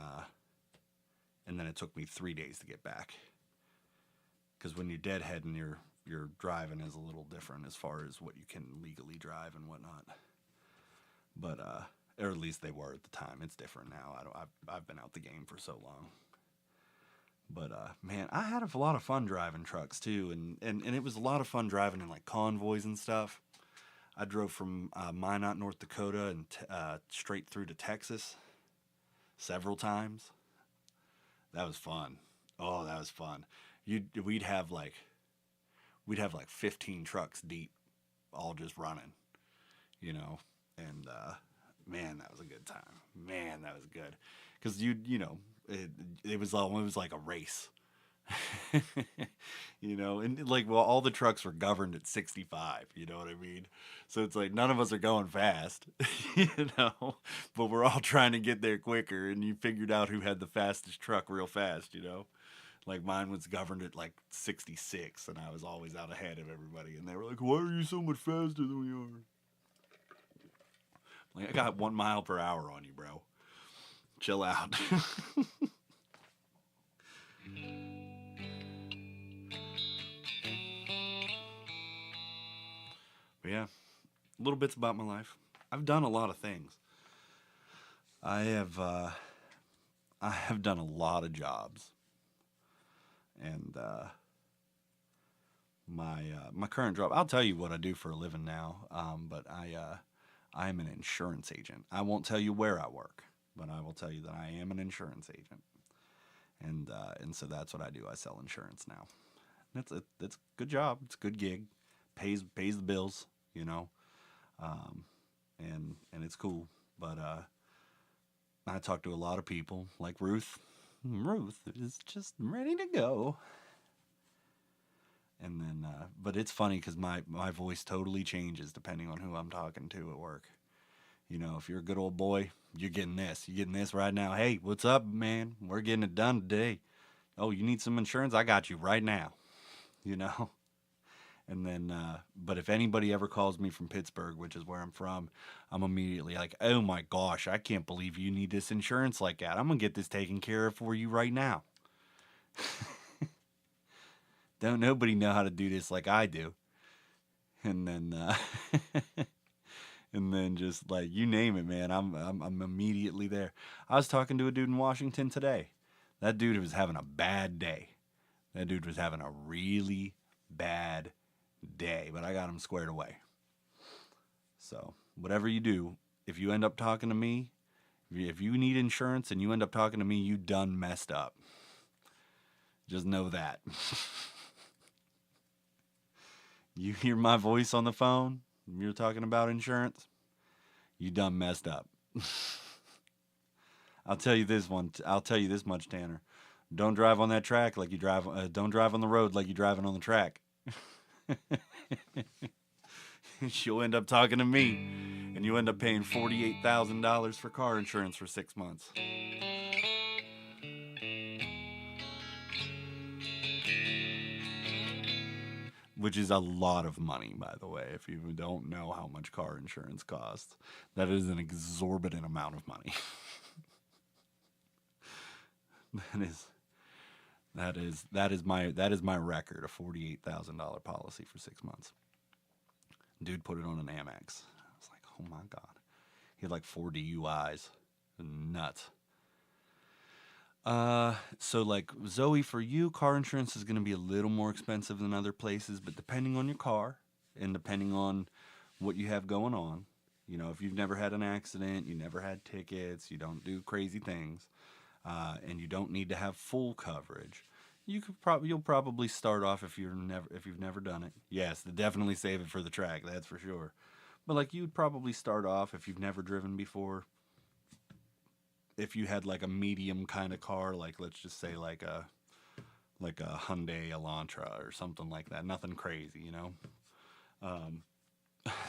it took me 3 days to get back. Because when you're deadheading, your driving is a little different as far as what you can legally drive and whatnot. But or at least they were at the time. It's different now. I've been out the game for so long. But man, I had a lot of fun driving trucks too, and it was a lot of fun driving in like convoys and stuff. I drove from Minot, North Dakota, and straight through to Texas several times. That was fun. Oh, that was fun. We'd have like 15 trucks deep, all just running, and man, that was a good time. Man, that was good, because it was like a race. And like, well, all the trucks were governed at 65, you know what I mean? So it's like none of us are going fast, but we're all trying to get there quicker, and you figured out who had the fastest truck real fast. Like mine was governed at like 66, and I was always out ahead of everybody, and they were like, "Why are you so much faster than we are?" Like, I got 1 mile per hour on you, bro. Chill out. But yeah, little bits about my life. I've done a lot of things. I have I have done a lot of jobs, and my current job. I'll tell you what I do for a living now. But I am an insurance agent. I won't tell you where I work, but I will tell you that I am an insurance agent, and so that's what I do. I sell insurance now. It's a good job. It's a good gig. Pays the bills. And it's cool. But I talk to a lot of people like Ruth. Ruth is just ready to go. And then, but it's funny because my voice totally changes depending on who I'm talking to at work. If you're a good old boy, you're getting this. You're getting this right now. Hey, what's up, man? We're getting it done today. Oh, you need some insurance? I got you right now. And then, but if anybody ever calls me from Pittsburgh, which is where I'm from, I'm immediately like, oh my gosh, I can't believe you need this insurance like that. I'm going to get this taken care of for you right now. Don't nobody know how to do this like I do. And then, and then just like, you name it, man, I'm immediately there. I was talking to a dude in Washington today. That dude was having a bad day. That dude was having a really bad day, but I got him squared away. So whatever you do, if you end up talking to me, if you need insurance and you end up talking to me, you done messed up. Just know that. You hear my voice on the phone, you're talking about insurance, you done messed up. I'll tell you this one. I'll tell you this much, Tanner. Don't drive on that track like you drive. Don't drive on the road like you're driving on the track. She'll end up talking to me, and you end up paying $48,000 for car insurance for 6 months. Which is a lot of money, by the way, if you don't know how much car insurance costs. That is an exorbitant amount of money. that is my record, a $48,000 policy for 6 months. Dude put it on an Amex. I was like, oh my God. He had like 4 DUIs. Nuts. So like Zoe, for you, car insurance is going to be a little more expensive than other places, but depending on your car and depending on what you have going on, you know, if you've never had an accident, you never had tickets, you don't do crazy things, and you don't need to have full coverage, you'll probably start off if you've never done it. Yes, definitely save it for the track, that's for sure. But like you'd probably start off if you've never driven before. If you had like a medium kind of car, like let's just say like a Hyundai Elantra or something like that, nothing crazy, you know.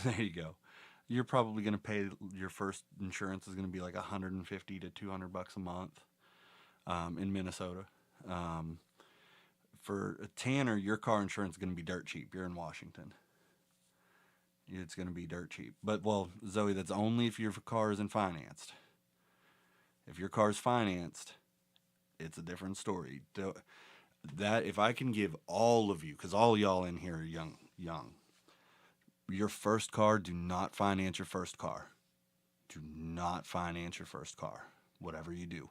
There you go. You're probably going to pay, your first insurance is going to be like $150 to $200 a month in Minnesota. For Tanner, your car insurance is going to be dirt cheap. You're in Washington. It's going to be dirt cheap. But, well, Zoe, that's only if your car isn't financed. If your car's financed, it's a different story. That if I can give all of you, because all y'all in here are young, your first car, do not finance your first car. Do not finance your first car. Whatever you do,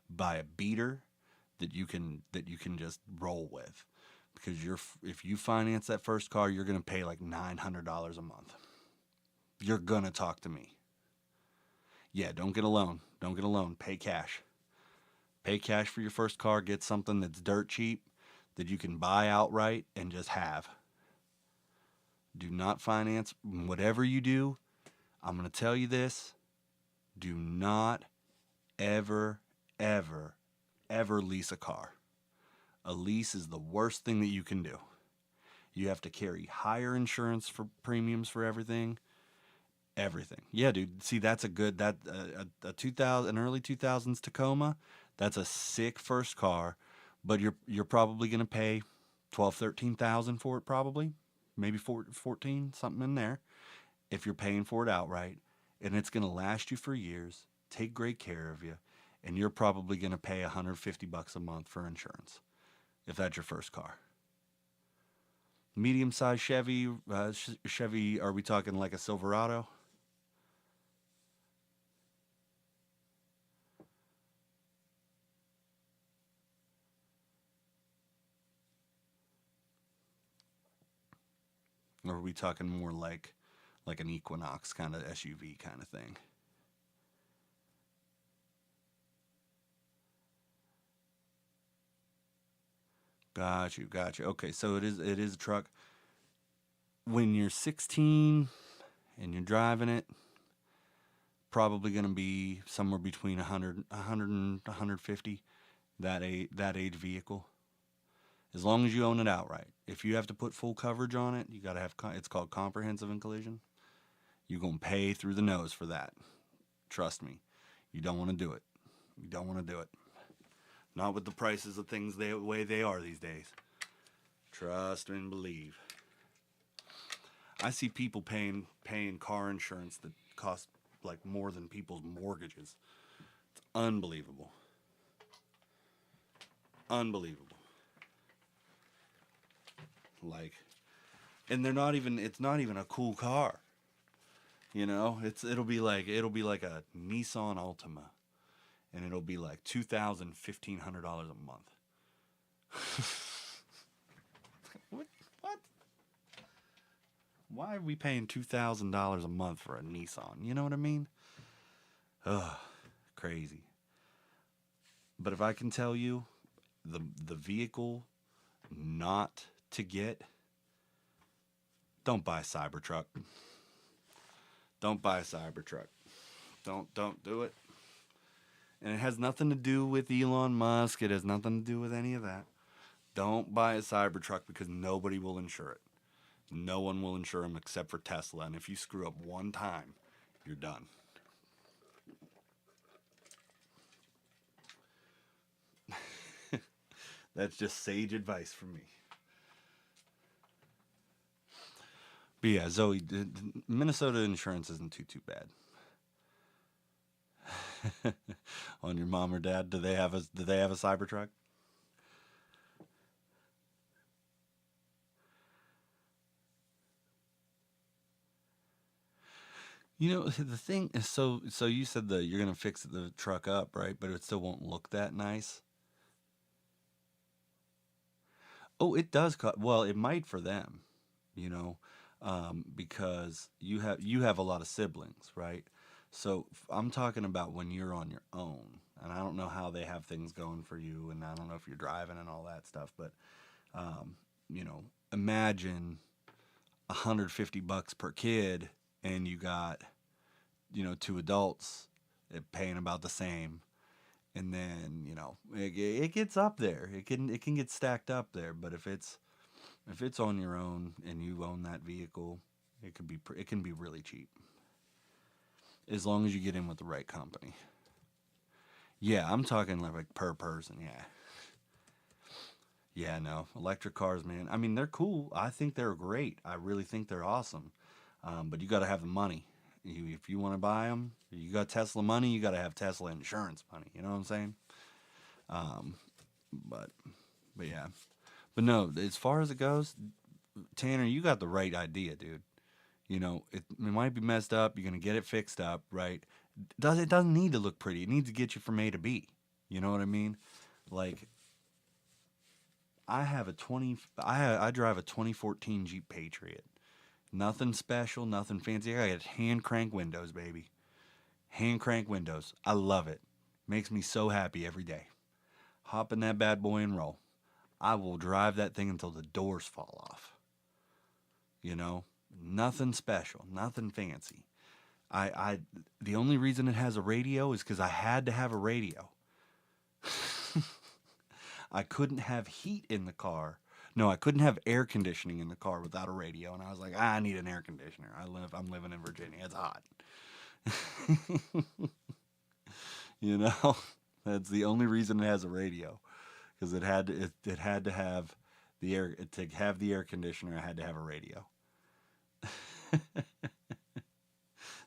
buy a beater that you can just roll with, because if you finance that first car, you're gonna pay like $900 a month. You're gonna talk to me. Yeah, don't get a loan. Don't get a loan. Pay cash. Pay cash for your first car. Get something that's dirt cheap that you can buy outright and just have. Do not finance. Whatever you do, I'm going to tell you this. Do not ever, ever, ever lease a car. A lease is the worst thing that you can do. You have to carry higher insurance for premiums for everything. Everything. Yeah, dude. See, that's a good, an early 2000s Tacoma. That's a sick first car, but you're probably going to pay 12, 13,000 for it, probably. Maybe 14, something in there, if you're paying for it outright, and it's going to last you for years, take great care of you, and you're probably going to pay $150 a month for insurance, if that's your first car. Medium-sized Chevy, are we talking like a Silverado? Or are we talking more like an Equinox kind of SUV kind of thing? Got you. Okay, so it is a truck. When you're 16 and you're driving it, probably going to be somewhere between 100 and 150, that age vehicle. As long as you own it outright. If you have to put full coverage on it, you got to have, it's called comprehensive and collision. You're going to pay through the nose for that. Trust me. You don't want to do it. Not with the prices of things the way they are these days. Trust and believe. I see people paying car insurance that costs like more than people's mortgages. It's unbelievable. Like, and it's not even a cool car. You know, it'll be like a Nissan Altima, and it'll be like $1,500 a month. What? Why are we paying $2,000 a month for a Nissan? You know what I mean? Ugh, crazy. But if I can tell you, the vehicle not to get, don't buy a Cybertruck. Don't buy a Cybertruck. Don't do it. And it has nothing to do with Elon Musk. It has nothing to do with any of that. Don't buy a Cybertruck because nobody will insure it. No one will insure them except for Tesla. And if you screw up one time, you're done. That's just sage advice from me. But yeah, Zoe, Minnesota insurance isn't too bad. On your mom or dad, do they have a Cybertruck? You know, the thing is, so you said that you're gonna fix the truck up, right? But it still won't look that nice. Oh, it does cut. Well, it might for them, you know, because you have a lot of siblings, right? So I'm talking about when you're on your own, and I don't know how they have things going for you, and I don't know if you're driving and all that stuff, but um, imagine $150 per kid, and you got two adults paying about the same, and then it gets up there. It can get stacked up there. But if it's on your own and you own that vehicle, it can be really cheap as long as you get in with the right company. Yeah, I'm talking like per person. Yeah. Yeah, no. Electric cars, man. I mean, they're cool. I think they're great. I really think they're awesome. But you got to have the money. If you want to buy them, you got Tesla money, you got to have Tesla insurance money. You know what I'm saying? Um, but, but yeah. But no, as far as it goes, Tanner, you got the right idea, dude. It might be messed up. You're gonna get it fixed up, right? It doesn't need to look pretty. It needs to get you from A to B. You know what I mean? Like I have a 20 I drive a 2014 Jeep Patriot. Nothing special, nothing fancy. I got hand crank windows, baby. Hand crank windows. I love it. Makes me so happy every day. Hop in that bad boy and roll. I will drive that thing until the doors fall off. You know, nothing special, nothing fancy. I the only reason it has a radio is because I had to have a radio. I couldn't have heat in the car. No, I couldn't have air conditioning in the car without a radio, and I was like, I need an air conditioner. I'm living in Virginia. It's hot. you know, that's the only reason it has a radio, because it had to have the air to have the air conditioner. I had to have a radio.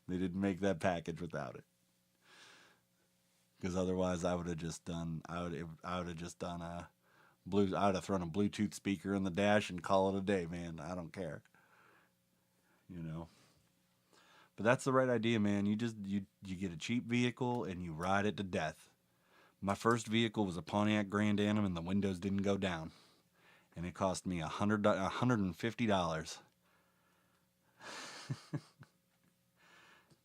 They didn't make that package without it, because otherwise I would have just done I would have just done a I would have thrown a Bluetooth speaker in the dash and call it a day, man. I don't care, you know. But that's the right idea, man. You get a cheap vehicle and you ride it to death. My first vehicle was a Pontiac Grand Am, and the windows didn't go down, and it cost me $150.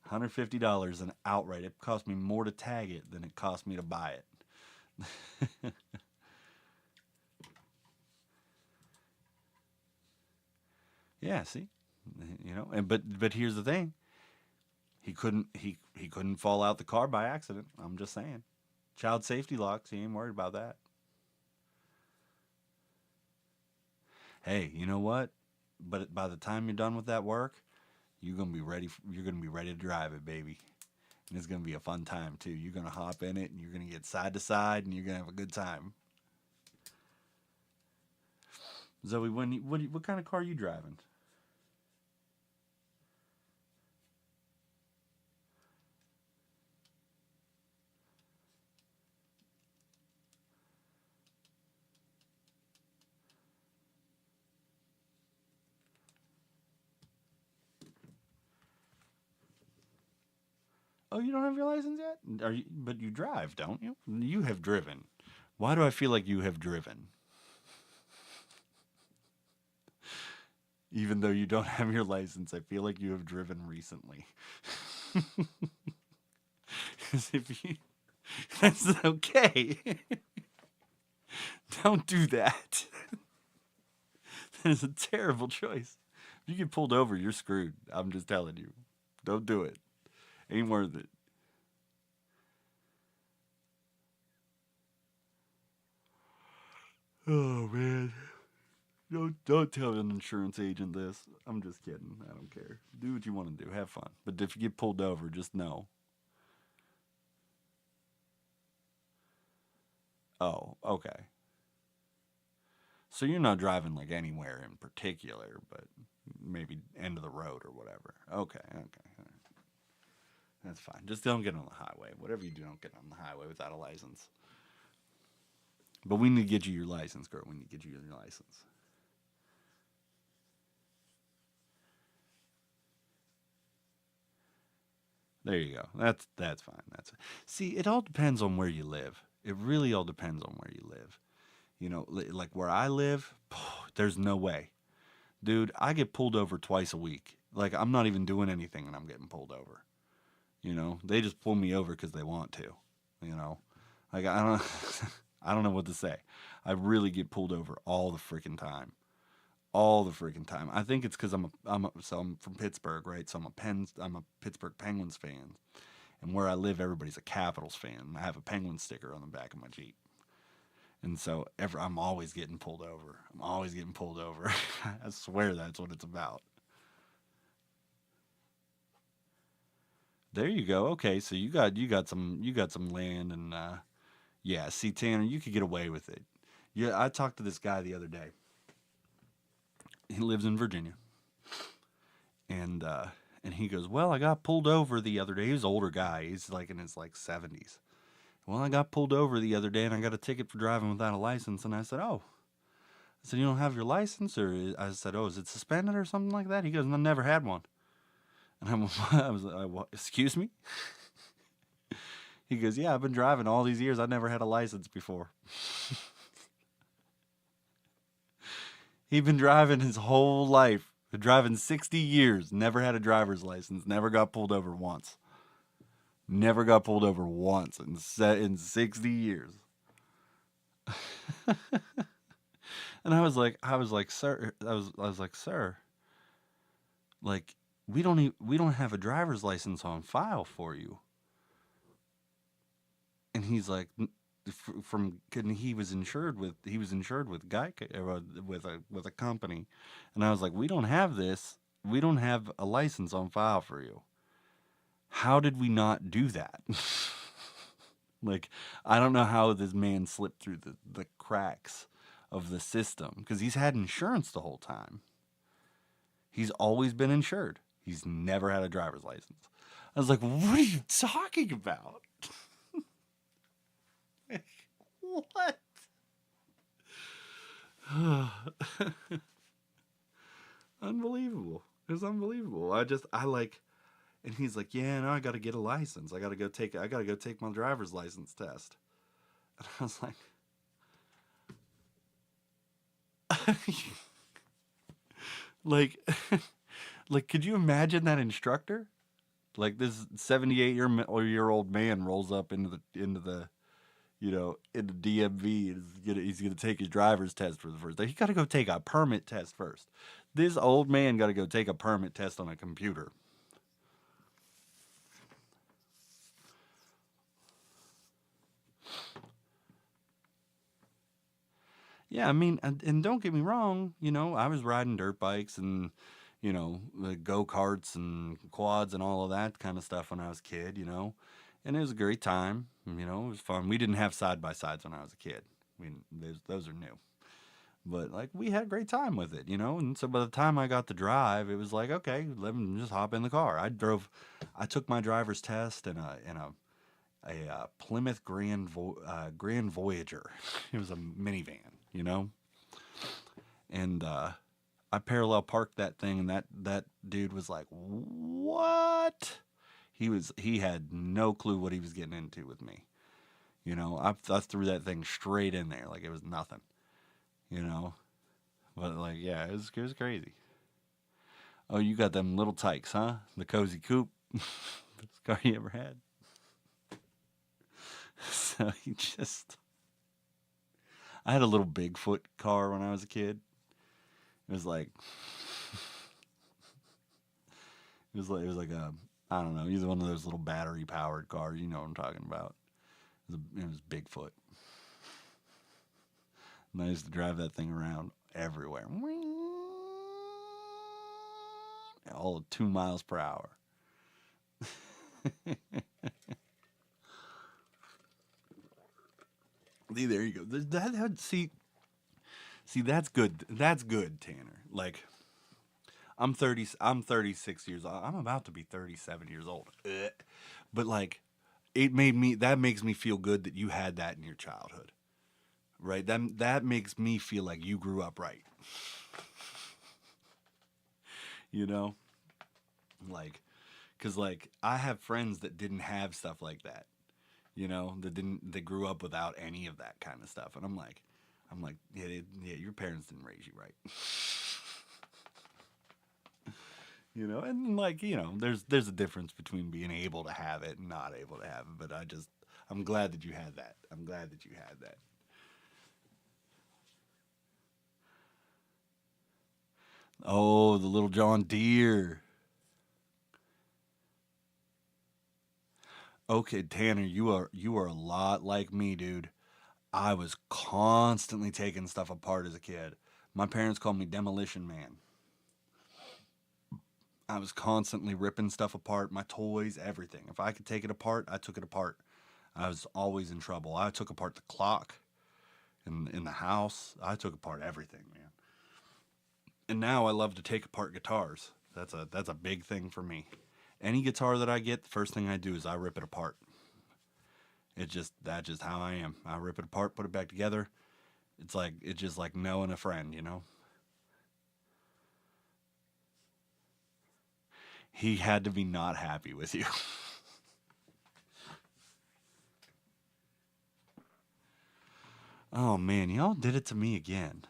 $150 an outright. It cost me more to tag it than it cost me to buy it. Yeah, see, but here's the thing. He couldn't fall out the car by accident. I'm just saying. Child safety locks. He ain't worried about that. Hey, you know what? But by the time you're done with that work, you're gonna be ready. You're gonna be ready to drive it, baby. And it's gonna be a fun time too. You're gonna hop in it, and you're gonna get side to side, and you're gonna have a good time. Zoe, what kind of car are you driving? Oh, you don't have your license yet? Are you? But you drive, don't you? You have driven. Why do I feel like you have driven, even though you don't have your license? I feel like you have driven recently. 'Cause if you, that's okay. Don't do that. That is a terrible choice. If you get pulled over, you're screwed. I'm just telling you. Don't do it. Ain't worth it. Oh man. Don't tell an insurance agent this. I'm just kidding. I don't care. Do what you want to do. Have fun. But if you get pulled over, just know. Oh, okay. So you're not driving like anywhere in particular, but maybe end of the road or whatever. Okay, okay. All right. That's fine. Just don't get on the highway. Whatever you do, don't get on the highway without a license. But we need to get you your license, girl. We need to get you your license. There you go. That's fine. That's See, it all depends on where you live. It really all depends on where you live. Like where I live, there's no way. Dude, I get pulled over twice a week. Like I'm not even doing anything and I'm getting pulled over. They just pull me over cuz they want to, you know. Like I don't I don't know what to say. I really get pulled over all the freaking time. All the freaking time. I think it's cuz I'm from Pittsburgh, right? So I'm a Pittsburgh Penguins fan. And where I live, everybody's a Capitals fan. I have a Penguin sticker on the back of my Jeep. And so I'm always getting pulled over. I'm always getting pulled over. I swear that's what it's about. There you go. Okay, so you got some land and yeah, see Tanner, you could get away with it. Yeah, I talked to this guy the other day. He lives in Virginia. And he goes, "Well, I got pulled over the other day." He's an older guy. He's like in his like 70s. "Well, I got pulled over the other day and I got a ticket for driving without a license." And I said, "Oh." I said, "You don't have your license?" I said, "Oh, is it suspended or something like that?" He goes, "I never had one." And I was like, "What? Excuse me?" He goes, "Yeah, I've been driving all these years. I never had a license before." He'd been driving his whole life. Been driving 60 years. Never had a driver's license. Never got pulled over once. Never got pulled over once in 60 years. And "Sir," I was like, "Sir, like we don't have a driver's license on file for you." And he's like, from and he was insured with Geico, with a company. And I was like, "We don't have this. We don't have a license on file for you. How did we not do that?" Like, I don't know how this man slipped through the cracks of the system because he's had insurance the whole time. He's always been insured. He's never had a driver's license. I was like, "What are you talking about?" What? Unbelievable. It was unbelievable. I like, and he's like, "Yeah, no, I got to get a license. I got to go take my driver's license test." And I was like, like, like, could you imagine that instructor? Like this 78-year old man rolls up into DMV and he's gonna take his driver's test for the first day. He got to go take a permit test first. This old man got to go take a permit test on a computer. Yeah, I mean, and don't get me wrong. I was riding dirt bikes and go karts and quads and all of that kind of stuff when I was a kid. And it was a great time. It was fun. We didn't have side by sides when I was a kid. Those are new. But like we had a great time with it. And so by the time I got to drive, it was like, okay, let me just hop in the car. I took my driver's test in a Plymouth Grand Voyager. It was a minivan. And I parallel parked that thing, and that dude was like, "What?" He had no clue what he was getting into with me. I threw that thing straight in there like it was nothing. You know, but like yeah, it was crazy. Oh, you got them little tykes, huh? The cozy coupe, best car you ever had. So I had a little Bigfoot car when I was a kid. It was like it was like a, I don't know, either one of those little battery powered cars. You know what I'm talking about. It was Bigfoot. And I used to drive that thing around everywhere. All 2 miles per hour. See, there you go. See, that's good. That's good, Tanner. Like, I'm 30. I'm 36 years old. I'm about to be 37 years old. Ugh. But like, that makes me feel good that you had that in your childhood, right? That makes me feel like you grew up right. You know, like, cause like I have friends that didn't have stuff like that. You know, that grew up without any of that kind of stuff, and I'm like, yeah, your parents didn't raise you right. You know, and like, there's a difference between being able to have it and not able to have it, but I'm glad that you had that. I'm glad that you had that. Oh, the little John Deere. Okay, Tanner, you are a lot like me, dude. I was constantly taking stuff apart as a kid. My parents called me Demolition Man. I was constantly ripping stuff apart, my toys, everything. If I could take it apart, I took it apart. I was always in trouble. I took apart the clock in the house. I took apart everything, man. And now I love to take apart guitars. That's a big thing for me. Any guitar that I get, the first thing I do is I rip it apart. That's just how I am. I rip it apart, put it back together. It's just like knowing a friend, you know. He had to be not happy with you. Oh man, y'all did it to me again.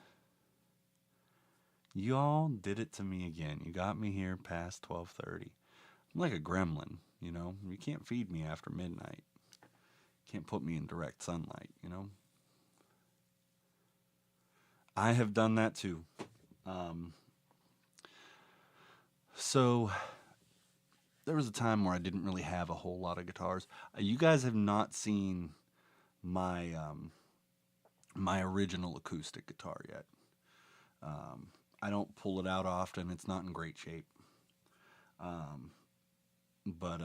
Y'all did it to me again. You got me here past 12:30. I'm like a gremlin, you know. You can't feed me after midnight. Can't put me in direct sunlight, you know. I have done that too. Um, so there was a time where I didn't really have a whole lot of guitars. You guys have not seen my my original acoustic guitar yet. I don't pull it out often. It's not in great shape. Um, but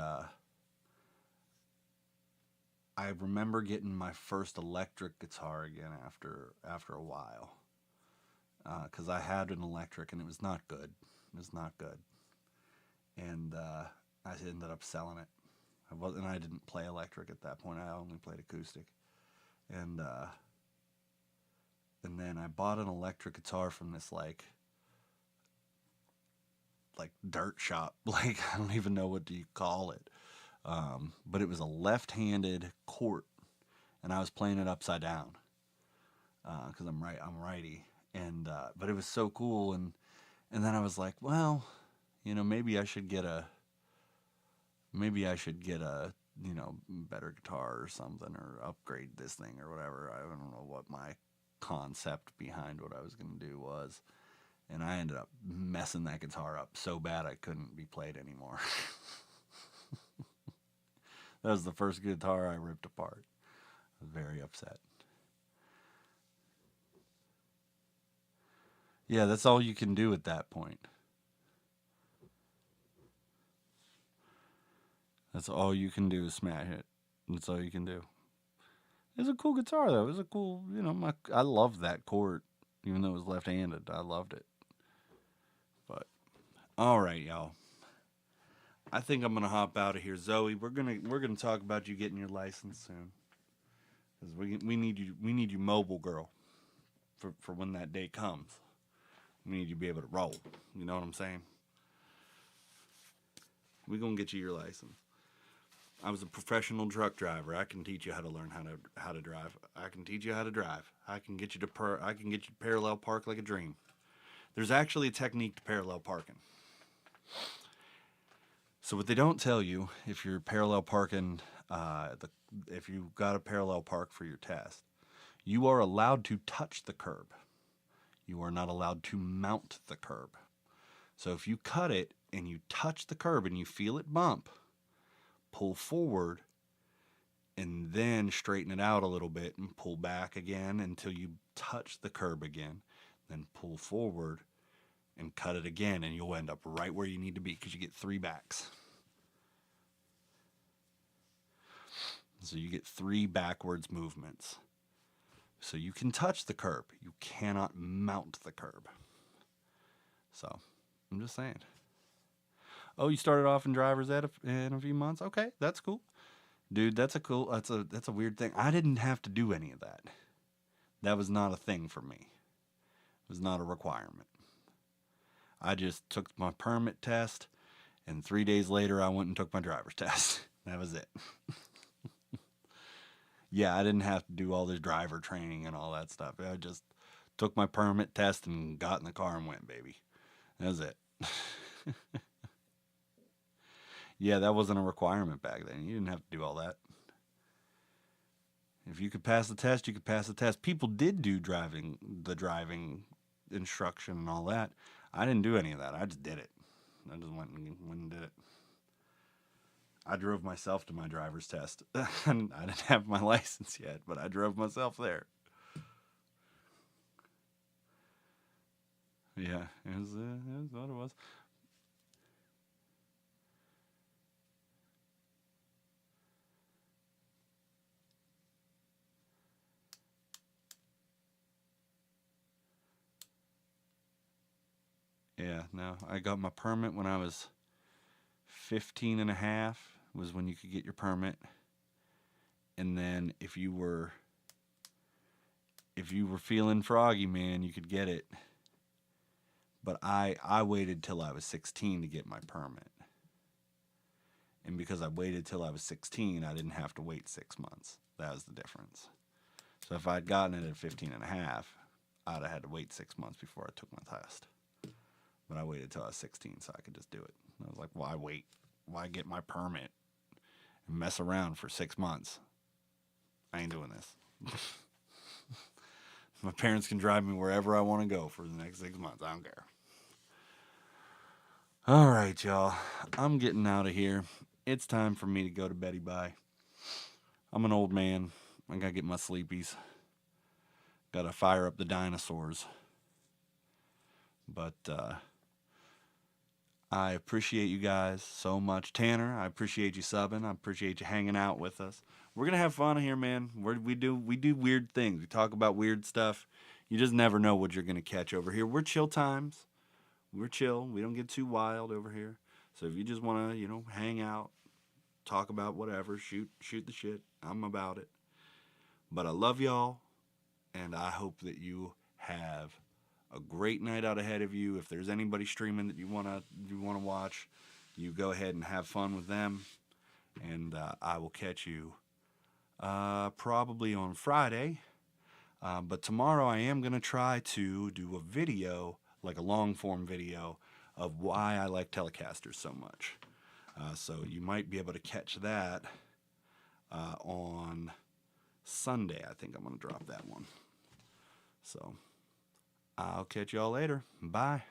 I remember getting my first electric guitar again after a while, because I had an electric and it was not good. It was not good, and I ended up selling it. I didn't play electric at that point. I only played acoustic, and and then I bought an electric guitar from this like dirt shop. Like, I don't even know what do you call it. But it was a left-handed Cort, and I was playing it upside down because I'm righty, and but it was so cool, and then I was like, well, maybe I should get a better guitar or something, or upgrade this thing or whatever. I don't know what my concept behind what I was gonna do was, and I ended up messing that guitar up so bad I couldn't be played anymore. That was the first guitar I ripped apart. I was very upset. Yeah, that's all you can do at that point. That's all you can do is smash it. That's all you can do. It's a cool guitar though. It was a cool, I loved that chord, even though it was left-handed. I loved it. But all right, y'all. I think I'm gonna hop out of here, Zoe. We're gonna talk about you getting your license soon, because we need you mobile, girl, for when that day comes. We need you to be able to roll. You know what I'm saying? We're gonna get you your license. I was a professional truck driver. I can teach you how to learn how to drive. I can teach you how to drive. I can get you to parallel park like a dream. There's actually a technique to parallel parking. So what they don't tell you, if you're parallel parking, if you got a parallel park for your test, you are allowed to touch the curb. You are not allowed to mount the curb. So if you cut it and you touch the curb and you feel it bump, pull forward and then straighten it out a little bit and pull back again until you touch the curb again. Then pull forward and cut it again, and you'll end up right where you need to be because you get 3 backs. So you get 3 backwards movements. So you can touch the curb. You cannot mount the curb. So I'm just saying. Oh, you started off in driver's ed in a few months? Okay, that's cool. Dude, that's a weird thing. I didn't have to do any of that. That was not a thing for me. It was not a requirement. I just took my permit test, and 3 days later I went and took my driver's test. That was it. Yeah, I didn't have to do all this driver training and all that stuff. I just took my permit test and got in the car and went, baby. That was it. Yeah, that wasn't a requirement back then. You didn't have to do all that. If you could pass the test, you could pass the test. People did do driving instruction and all that. I didn't do any of that. I just did it. I just went and did it. I drove myself to my driver's test. I didn't have my license yet, but I drove myself there. Yeah, it was what it was. Yeah, no, I got my permit when I was 15 and a half was when you could get your permit. And then if you were feeling froggy, man, you could get it. But I waited till I was 16 to get my permit. And because I waited till I was 16, I didn't have to wait 6 months. That was the difference. So if I'd gotten it at 15 and a half, I'd have had to wait 6 months before I took my test. But I waited till I was 16 so I could just do it. And I was like, why wait? Why get my permit and mess around for 6 months? I ain't doing this. My parents can drive me wherever I want to go for the next 6 months. I don't care. All right, y'all. I'm getting out of here. It's time for me to go to Betty Bye. I'm an old man. I gotta get my sleepies. Gotta fire up the dinosaurs. But I appreciate you guys so much. Tanner, I appreciate you subbing. I appreciate you hanging out with us. We're gonna have fun here, man. We do weird things. We talk about weird stuff. You just never know what you're gonna catch over here. We're chill times. We're chill. We don't get too wild over here. So if you just wanna, hang out, talk about whatever, shoot the shit, I'm about it. But I love y'all, and I hope that you have a great night out ahead of you. If there's anybody streaming that you wanna watch, you go ahead and have fun with them. And I will catch you probably on Friday. But tomorrow I am gonna try to do a video, like a long form video, of why I like Telecasters so much. So you might be able to catch that on Sunday. I think I'm gonna drop that one. So I'll catch y'all later. Bye.